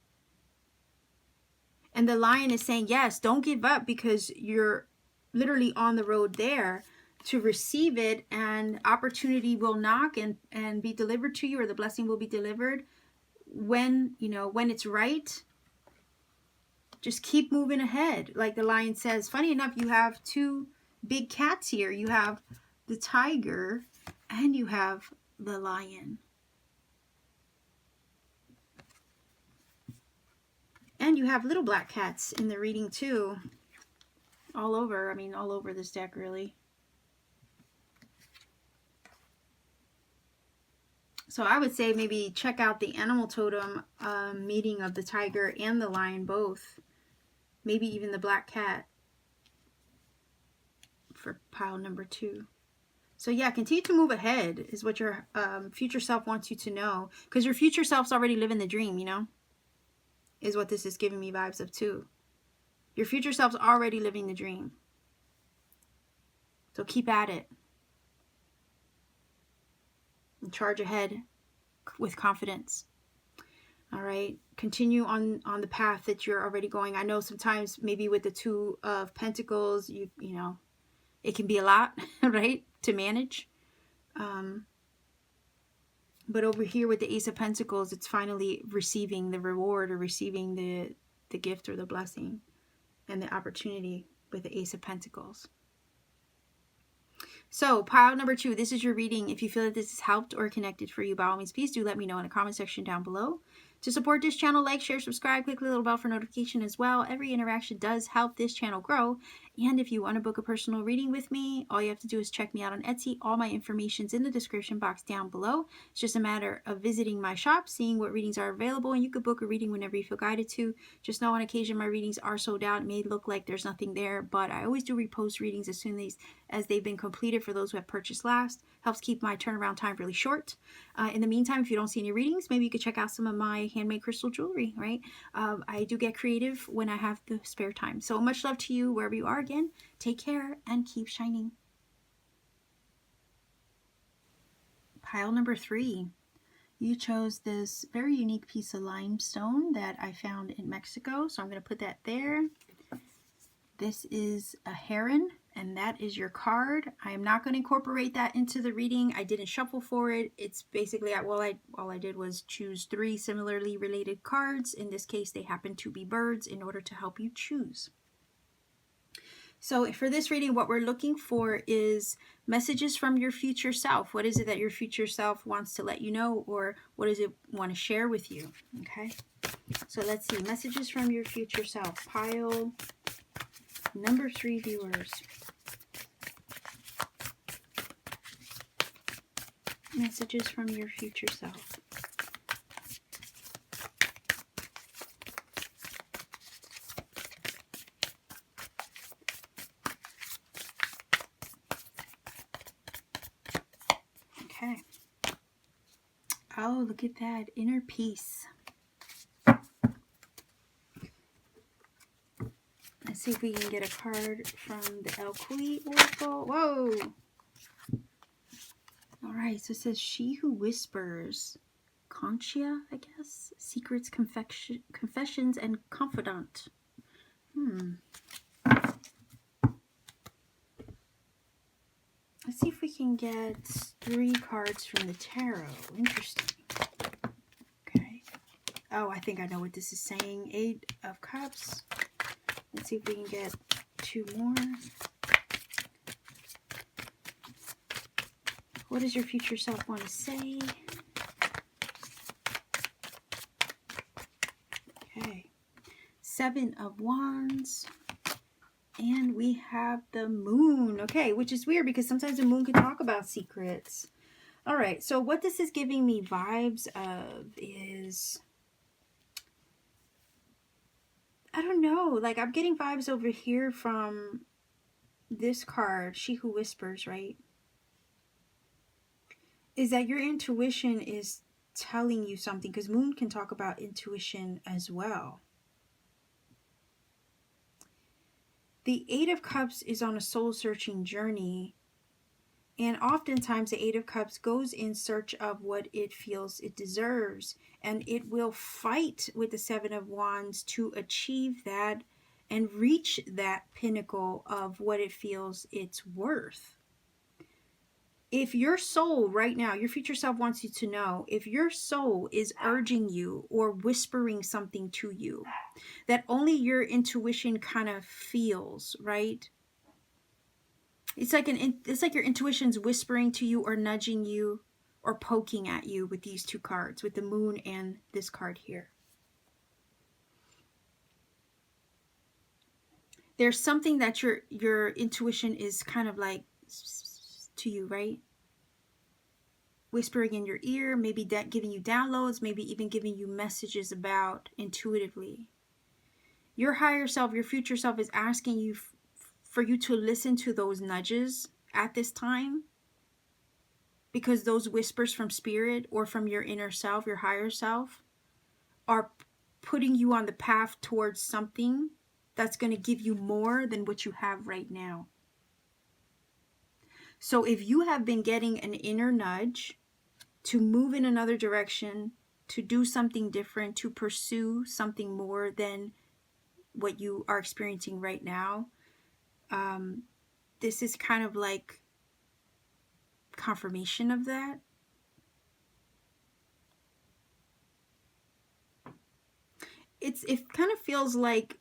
And the lion is saying, yes, don't give up, because you're literally on the road there to receive it, and opportunity will knock and be delivered to you, or the blessing will be delivered when, you know, when it's right, just keep moving ahead. Like the lion says, funny enough, you have two big cats here. You have the tiger and you have the lion. And you have little black cats in the reading too. All over, I mean, all over this deck, really. So I would say maybe check out the animal totem meeting of the tiger and the lion both. Maybe even the black cat for pile number 2. So yeah, continue to move ahead is what your future self wants you to know. Because your future self's already living the dream, you know? Is what this is giving me vibes of too. Your future self's already living the dream. So keep at it. And charge ahead with confidence. All right. Continue on the path that you're already going. I know sometimes maybe with the 2 of Pentacles, you know, it can be a lot, right, to manage. But over here with the Ace of Pentacles, it's finally receiving the reward or receiving the gift or the blessing and the opportunity with the Ace of Pentacles. So pile number 2, this is your reading. If you feel that this has helped or connected for you, by all means, please do let me know in the comment section down below. To support this channel, like, share, subscribe, click the little bell for notification as well. Every interaction does help this channel grow. And if you want to book a personal reading with me, all you have to do is check me out on Etsy. All my information's in the description box down below. It's just a matter of visiting my shop, seeing what readings are available, and you could book a reading whenever you feel guided to. Just know on occasion my readings are sold out. It may look like there's nothing there, but I always do repost readings as soon as they've been completed for those who have purchased last. Helps keep my turnaround time really short. In the meantime, if you don't see any readings, maybe you could check out some of my handmade crystal jewelry, right? I do get creative when I have the spare time. So much love to you wherever you are. Again, take care and keep shining. Pile number 3. You chose this very unique piece of limestone that I found in Mexico. So I'm going to put that there. This is a heron, and that is your card. I am not going to incorporate that into the reading. I didn't shuffle for it. It's basically, all I did was choose 3 similarly related cards. In this case, they happen to be birds in order to help you choose. So for this reading, what we're looking for is messages from your future self. What is it that your future self wants to let you know, or what does it want to share with you? Okay, so let's see. Messages from your future self. Pile number 3, viewers. Messages from your future self. Okay. Oh, look at that. Inner peace. Let's see if we can get a card from the El Kui Oracle. Whoa! Alright, so it says, She Who Whispers. Conchia, I guess? Secrets, confessions, and confidant. Let's see if we can get 3 cards from the tarot. Interesting. Okay. Oh, I think I know what this is saying. 8 of Cups. Let's see if we can get 2 more. What does your future self want to say? Okay. 7 of Wands. And we have the Moon. Okay, which is weird because sometimes the Moon can talk about secrets. All right, so what this is giving me vibes of is, I don't know, like I'm getting vibes over here from this card, She Who Whispers, right? Is that your intuition is telling you something, because Moon can talk about intuition as well. The 8 of Cups is on a soul-searching journey, and oftentimes the 8 of Cups goes in search of what it feels it deserves, and it will fight with the 7 of Wands to achieve that and reach that pinnacle of what it feels it's worth. If your soul right now, your future self wants you to know, if your soul is urging you or whispering something to you that only your intuition kind of feels, right? It's like your intuition's whispering to you or nudging you or poking at you with these two cards, with the moon and this card here. There's something that your intuition is kind of like to you, right? Whispering in your ear, maybe giving you downloads, maybe even giving you messages about intuitively. Your higher self, your future self is asking you for you to listen to those nudges at this time, because those whispers from spirit or from your inner self, your higher self, are putting you on the path towards something that's going to give you more than what you have right now. So if you have been getting an inner nudge to move in another direction, to do something different, to pursue something more than what you are experiencing right now, this is kind of like confirmation of that. It kind of feels like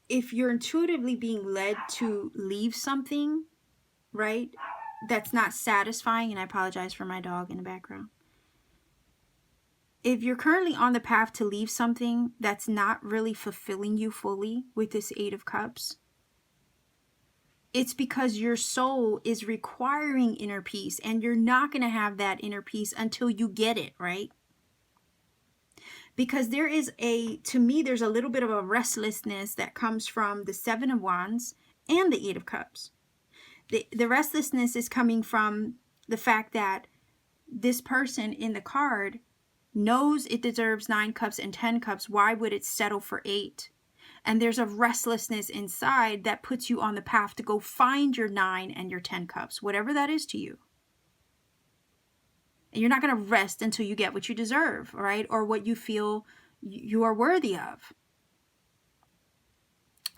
if you're intuitively being led to leave something, right, that's not satisfying, and I apologize for my dog in the background. If you're currently on the path to leave something that's not really fulfilling you fully with this Eight of Cups, it's because your soul is requiring inner peace, and you're not going to have that inner peace until you get it, right? Because there is to me, there's a little bit of a restlessness that comes from the Seven of Wands and the Eight of Cups. The restlessness is coming from the fact that this person in the card knows it deserves 9 cups and 10 cups. Why would it settle for 8? And there's a restlessness inside that puts you on the path to go find your 9 and your 10 cups, whatever that is to you. And you're not going to rest until you get what you deserve, right? Or what you feel you are worthy of.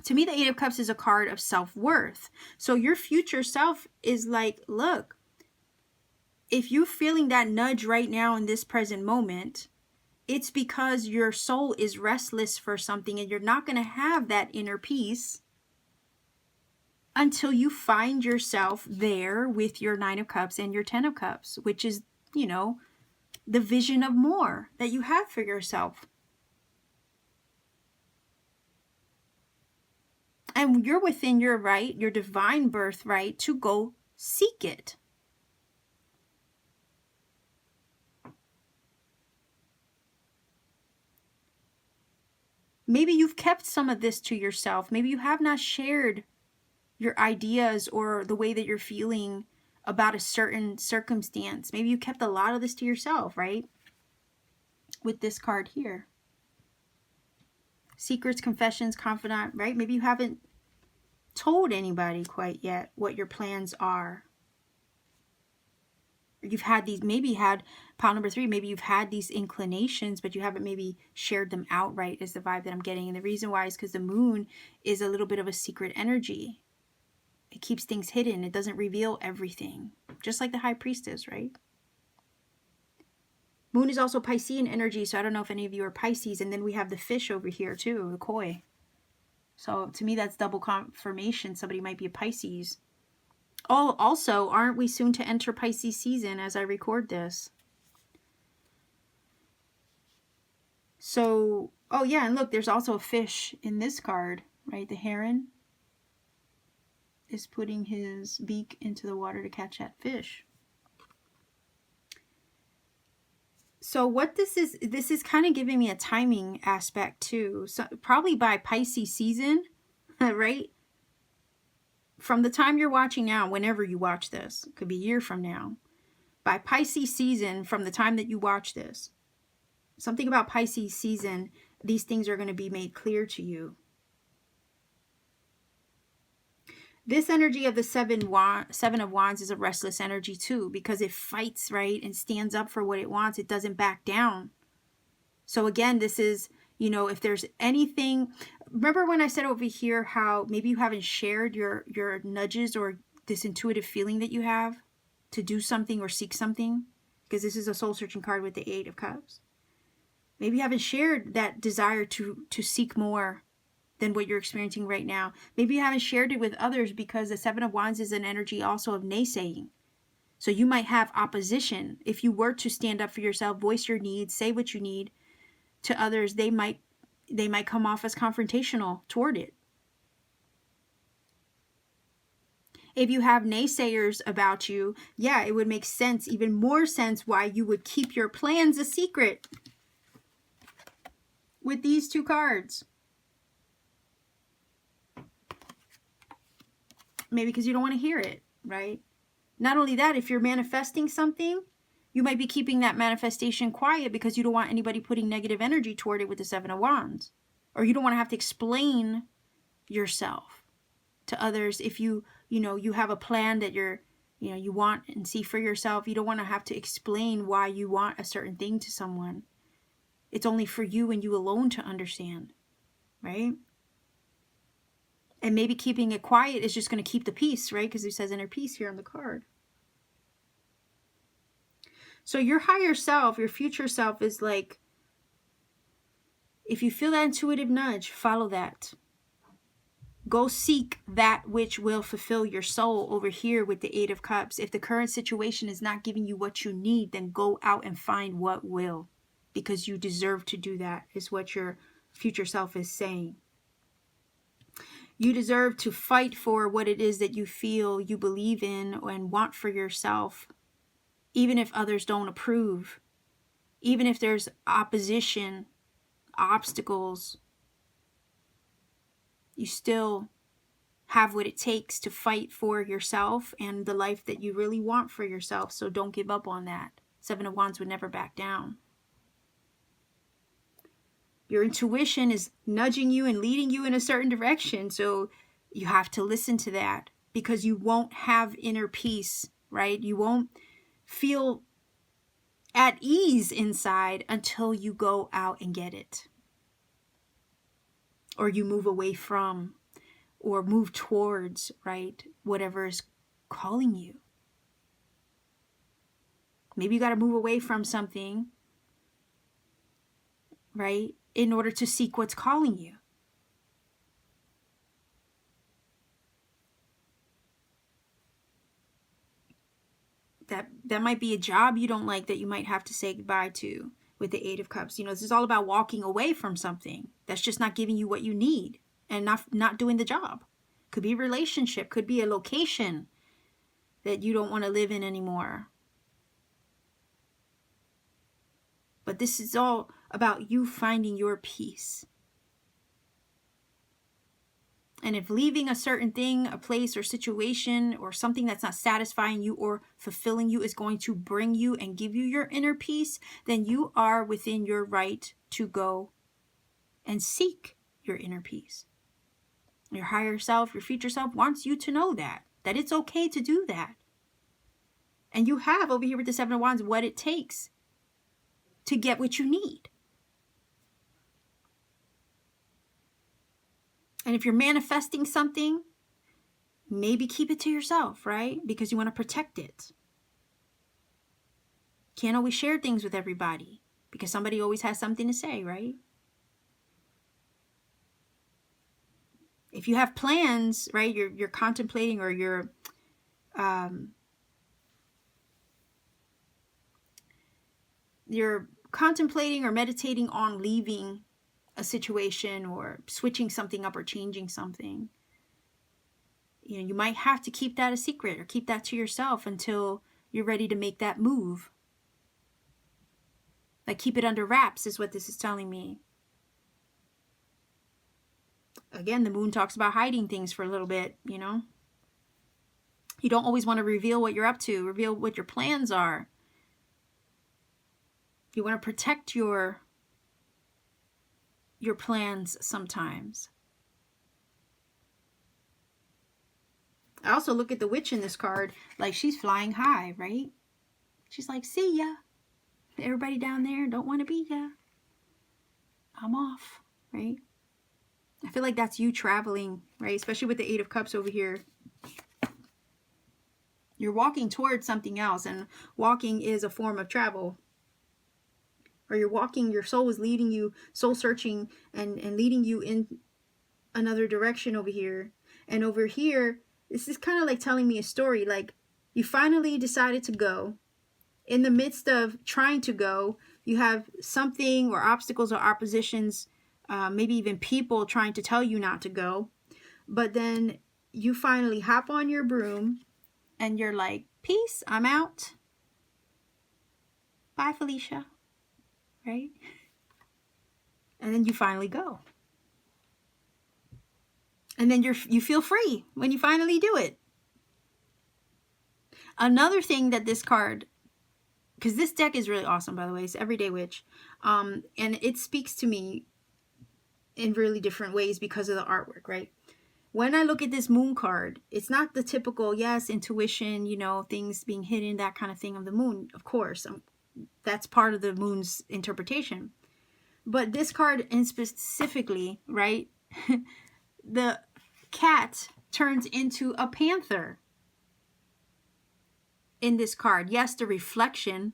To me, the Eight of Cups is a card of self-worth. So your future self is like, look, if you're feeling that nudge right now in this present moment, it's because your soul is restless for something, and you're not going to have that inner peace until you find yourself there with your 9 of Cups and your 10 of Cups, which is, you know, the vision of more that you have for yourself. And you're within your right, your divine birthright, to go seek it. Maybe you've kept some of this to yourself. Maybe you have not shared your ideas or the way that you're feeling about a certain circumstance. Maybe you kept a lot of this to yourself, right? With this card here. Secrets, confessions, confidant, right? Maybe you haven't told anybody quite yet what your plans are. You've had these, maybe had pile number 3, maybe you've had these inclinations, but you haven't maybe shared them outright, is the vibe that I'm getting. And the reason why is because the moon is a little bit of a secret energy. It keeps things hidden. It doesn't reveal everything. Just like the High Priestess, right? Moon is also Piscean energy, so I don't know if any of you are Pisces. And then we have the fish over here too, the koi. So to me, that's double confirmation. Somebody might be a Pisces. Oh, also, aren't we soon to enter Pisces season as I record this? So, oh yeah, and look, there's also a fish in this card, right? The heron is putting his beak into the water to catch that fish. So what this is kind of giving me a timing aspect too. So probably by Pisces season, right? From the time you're watching now, whenever you watch this, it could be a year from now. By Pisces season, from the time that you watch this, something about Pisces season, these things are going to be made clear to you. This energy of the Seven of Wands is a restless energy too, because it fights, right, and stands up for what it wants. It doesn't back down. So again, this is, you know, if there's anything, remember when I said over here how maybe you haven't shared your nudges or this intuitive feeling that you have? to do something or seek something, because this is a soul searching card with the Eight of Cups. Maybe you haven't shared that desire to seek more than what you're experiencing right now. Maybe you haven't shared it with others because the Seven of Wands is an energy also of naysaying. So you might have opposition. If you were to stand up for yourself, voice your needs, say what you need to others, they might come off as confrontational toward it. If you have naysayers about you, yeah, it would make sense, even more sense, why you would keep your plans a secret with these two cards. Maybe because you don't want to hear it, right? Not only that, if you're manifesting something, you might be keeping that manifestation quiet because you don't want anybody putting negative energy toward it with the Seven of Wands. Or you don't want to have to explain yourself to others. If you have a plan that you want and see for yourself, you don't want to have to explain why you want a certain thing to someone. It's only for you and you alone to understand, right? And maybe keeping it quiet is just going to keep the peace, right? Because it says inner peace here on the card. So your higher self, your future self, is like, if you feel that intuitive nudge, follow that. Go seek that which will fulfill your soul over here with the Eight of Cups. If the current situation is not giving you what you need, then go out and find what will. Because you deserve to do that, is what your future self is saying. You deserve to fight for what it is that you feel you believe in and want for yourself, even if others don't approve, even if there's opposition, obstacles. You still have what it takes to fight for yourself and the life that you really want for yourself. So don't give up on that. Seven of Wands would never back down. Your intuition is nudging you and leading you in a certain direction. So you have to listen to that, because you won't have inner peace, right? You won't feel at ease inside until you go out and get it. Or you move away from, or move towards, right? Whatever is calling you. Maybe you got to move away from something, right? In order to seek what's calling you. That might be a job you don't like that you might have to say goodbye to with the Eight of Cups. This is all about walking away from something that's just not giving you what you need and not doing the job. Could be a relationship, could be a location that you don't want to live in anymore. But this is all about you finding your peace. And if leaving a certain thing, a place or situation or something that's not satisfying you or fulfilling you is going to bring you and give you your inner peace, then you are within your right to go and seek your inner peace. Your higher self, your future self wants you to know that it's okay to do that. And you have over here with the Seven of Wands what it takes to get what you need. And if you're manifesting something, maybe keep it to yourself, right? Because you want to protect it. Can't always share things with everybody because somebody always has something to say, right? If you have plans, right, you're contemplating, or you're contemplating or meditating on leaving a situation or switching something up or changing something, you might have to keep that a secret or keep that to yourself until you're ready to make that move. Like, keep it under wraps is what this is telling me. Again, the moon talks about hiding things for a little bit, You don't always want to reveal what you're up to, reveal what your plans are. You want to protect your plans sometimes. I also look at the witch in this card like she's flying high, right? She's like, see ya. Everybody down there don't want to be ya. I'm off, right? I feel like that's you traveling, right? Especially with the Eight of Cups over here. You're walking towards something else, and walking is a form of travel. Or you're walking, your soul is leading you, soul searching, and leading you in another direction over here. And over here, this is kind of like telling me a story. Like, you finally decided to go. In the midst of trying to go, you have something or obstacles or oppositions, maybe even people trying to tell you not to go. But then you finally hop on your broom and you're like, peace, I'm out. Bye, Felicia. Right? And then you finally go. And then you feel free when you finally do it. Another thing that this card, because this deck is really awesome, by the way, it's Everyday Witch. And it speaks to me in really different ways because of the artwork, right? When I look at this moon card, it's not the typical, yes, intuition, you know, things being hidden, that kind of thing of the moon. Of course, that's part of the moon's interpretation. But this card, and specifically, right, the cat turns into a panther in this card. Yes, the reflection,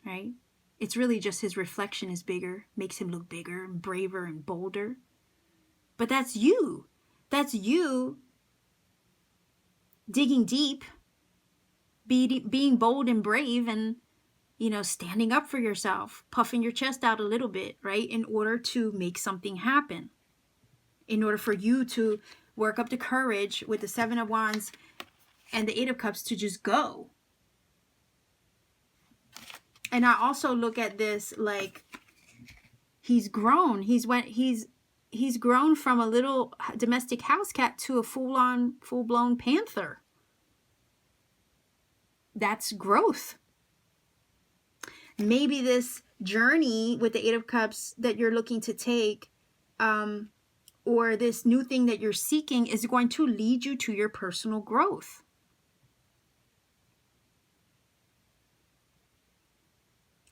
right? It's really just his reflection is bigger, makes him look bigger and braver and bolder. But that's you. That's you digging deep, being bold and brave, and, you know, standing up for yourself, puffing your chest out a little bit, right? In order to make something happen. In order for you to work up the courage with the Seven of Wands and the Eight of Cups to just go. And I also look at this like he's grown. He's grown from a little domestic house cat to a full-blown panther. That's growth. Maybe this journey with the Eight of Cups that you're looking to take, or this new thing that you're seeking, is going to lead you to your personal growth.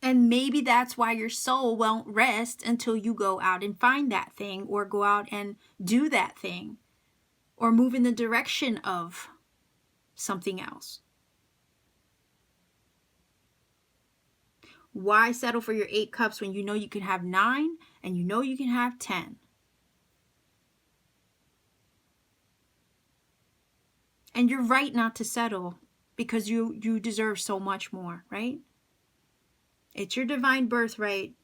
And maybe that's why your soul won't rest until you go out and find that thing, or go out and do that thing, or move in the direction of something else. Why settle for your 8 cups when you know you can have 9 and you know you can have 10? And you're right not to settle, because you deserve so much more, right? It's your divine birthright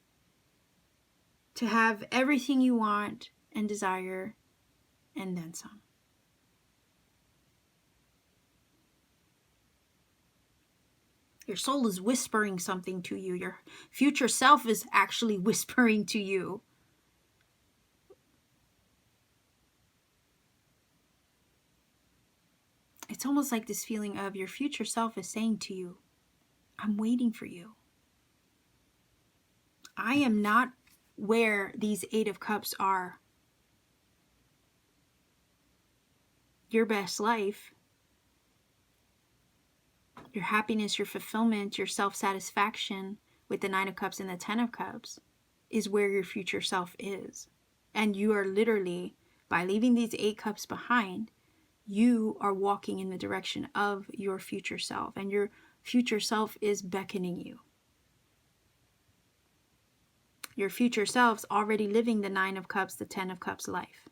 to have everything you want and desire, and then some. Your soul is whispering something to you. Your future self is actually whispering to you. It's almost like this feeling of your future self is saying to you, I'm waiting for you. I am not where these 8 of Cups are. Your best life, your happiness, your fulfillment, your self-satisfaction with the 9 of Cups and the 10 of Cups is where your future self is. And you are literally, by leaving these 8 cups behind, you are walking in the direction of your future self. And your future self is beckoning you. Your future self's already living the 9 of Cups, the 10 of Cups life.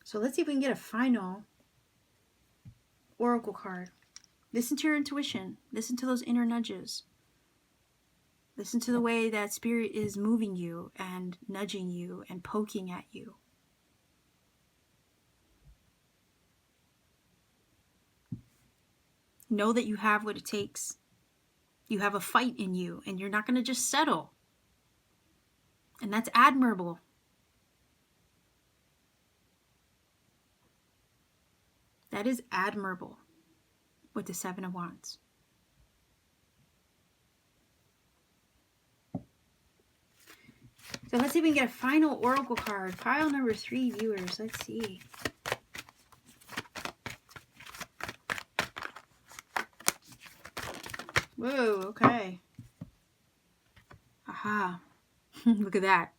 So let's see if we can get a final oracle card. Listen to your intuition. Listen to those inner nudges. Listen to the way that spirit is moving you and nudging you and poking at you. Know that you have what it takes. You have a fight in you, and you're not going to just settle. And that's admirable. That is admirable with the 7 of Wands. So let's see if we can get a final oracle card. Pile number 3, viewers. Let's see. Whoa, okay. Aha. Look at that.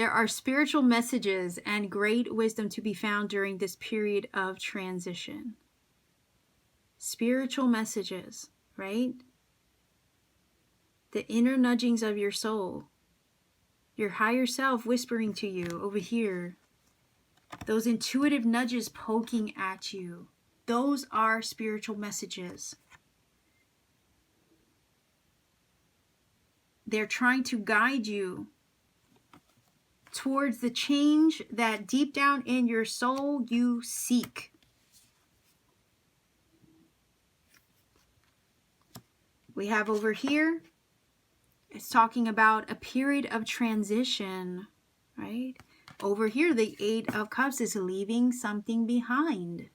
There are spiritual messages and great wisdom to be found during this period of transition. Spiritual messages, right? The inner nudgings of your soul. Your higher self whispering to you over here. Those intuitive nudges poking at you. Those are spiritual messages. They're trying to guide you towards the change that deep down in your soul you seek. We have over here, it's talking about a period of transition, right? Over here, the Eight of Cups is leaving something behind,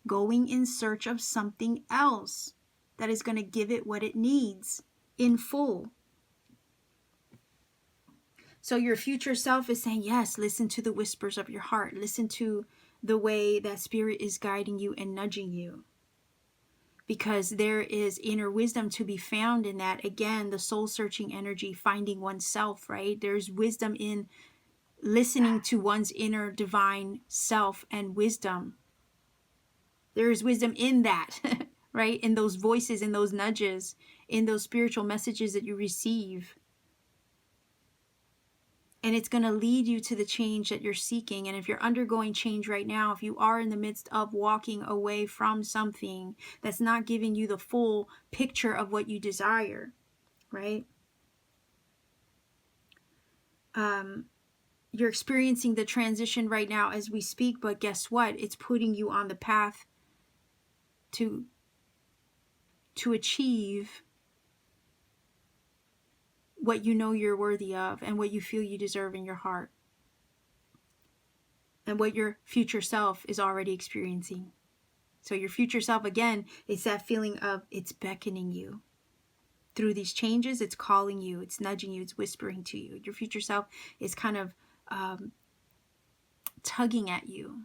going in search of something else that is going to give it what it needs in full. So your future self is saying, yes, listen to the whispers of your heart. Listen to the way that spirit is guiding you and nudging you. Because there is inner wisdom to be found in that. Again, the soul-searching energy, finding oneself, right? There's wisdom in listening to one's inner divine self and wisdom. There is wisdom in that, right? In those voices, in those nudges, in those spiritual messages that you receive. And it's going to lead you to the change that you're seeking. And if you're undergoing change right now, if you are in the midst of walking away from something that's not giving you the full picture of what you desire, right? You're experiencing the transition right now as we speak, but guess what? It's putting you on the path to achieve what you know you're worthy of and what you feel you deserve in your heart. And what your future self is already experiencing. So your future self, again, it's that feeling of it's beckoning you. Through these changes, it's calling you, it's nudging you, it's whispering to you. Your future self is kind of tugging at you.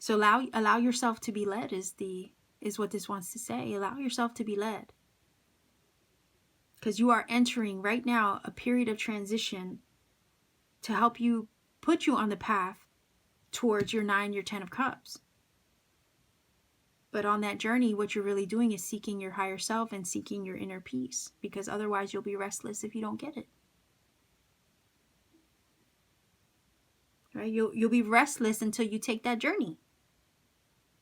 So allow yourself to be led is what this wants to say. Allow yourself to be led. Because you are entering right now a period of transition to help you, put you on the path towards your 9, your 10 of Cups. But on that journey, what you're really doing is seeking your higher self and seeking your inner peace. Because otherwise you'll be restless if you don't get it. Right? You'll be restless until you take that journey.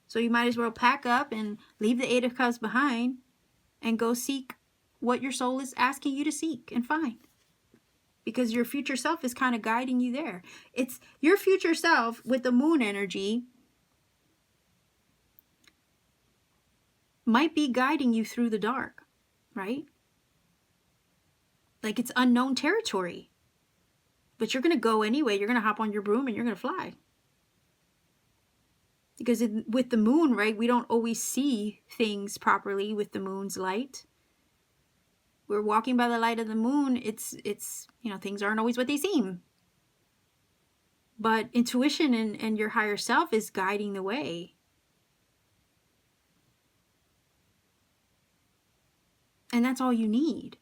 So you might as well pack up and leave the 8 of Cups behind and go seek what your soul is asking you to seek and find. Because your future self is kind of guiding you there. It's your future self with the moon energy might be guiding you through the dark, right? Like it's unknown territory. But you're going to go anyway. You're going to hop on your broom and you're going to fly. Because with the moon, right, we don't always see things properly with the moon's light. We're walking by the light of the moon. It's things aren't always what they seem. But intuition and your higher self is guiding the way. And that's all you need.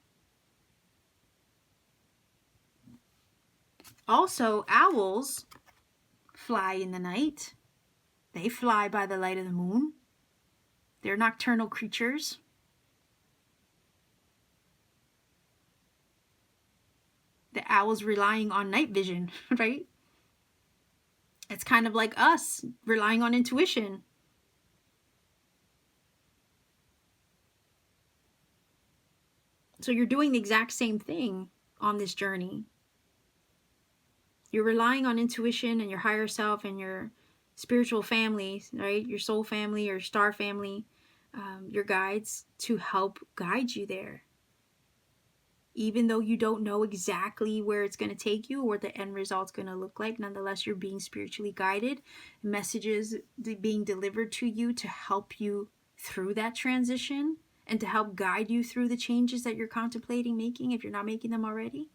Also, owls fly in the night. They fly by the light of the moon. They're nocturnal creatures. The owl's relying on night vision, right? It's kind of like us relying on intuition. So you're doing the exact same thing on this journey. You're relying on intuition and your higher self and your spiritual family, right? Your soul family or star family, your guides to help guide you there. Even though you don't know exactly where it's going to take you or what the end result's going to look like, nonetheless, you're being spiritually guided. Messages being delivered to you to help you through that transition and to help guide you through the changes that you're contemplating making if you're not making them already.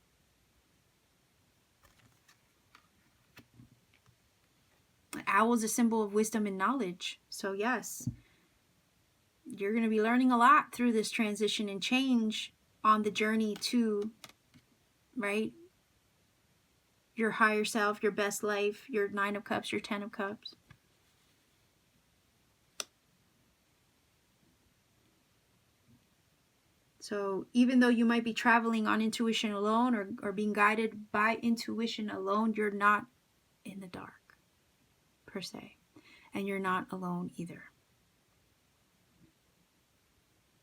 An owl is a symbol of wisdom and knowledge. So yes, you're going to be learning a lot through this transition and change on the journey to right? Your higher self, your best life, your 9 of Cups, your 10 of Cups. So even though you might be traveling on intuition alone, or being guided by intuition alone, you're not in the dark, per se. And you're not alone either.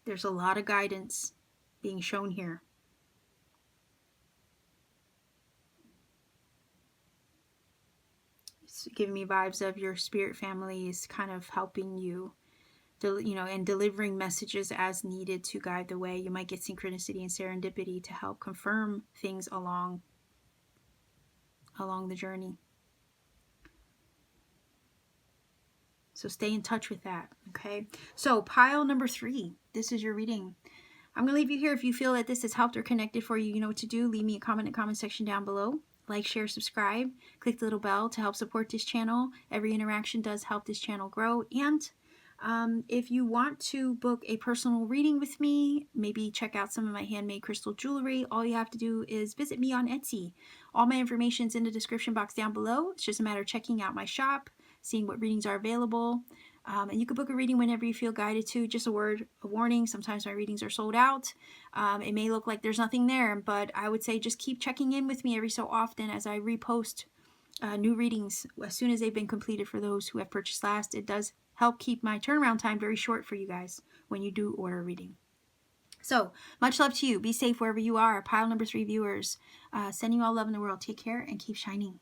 There's a lot of guidance being shown here. It's giving me vibes of your spirit family is kind of helping you, and delivering messages as needed to guide the way. You might get synchronicity and serendipity to help confirm things along the journey. So stay in touch with that, okay? So pile number 3, this is your reading. I'm going to leave you here. If you feel that this has helped or connected for you, you know what to do. Leave me a comment in the comment section down below. Like, share, subscribe. Click the little bell to help support this channel. Every interaction does help this channel grow. And if you want to book a personal reading with me, maybe check out some of my handmade crystal jewelry, all you have to do is visit me on Etsy. All my information is in the description box down below. It's just a matter of checking out my shop, seeing what readings are available. And you can book a reading whenever you feel guided to. Just a word of warning, sometimes my readings are sold out. It may look like there's nothing there, but I would say just keep checking in with me every so often as I repost new readings as soon as they've been completed for those who have purchased last. It does help keep my turnaround time very short for you guys when you do order a reading. So much love to you. Be safe wherever you are. Pile number 3 viewers, sending you all love in the world. Take care and keep shining.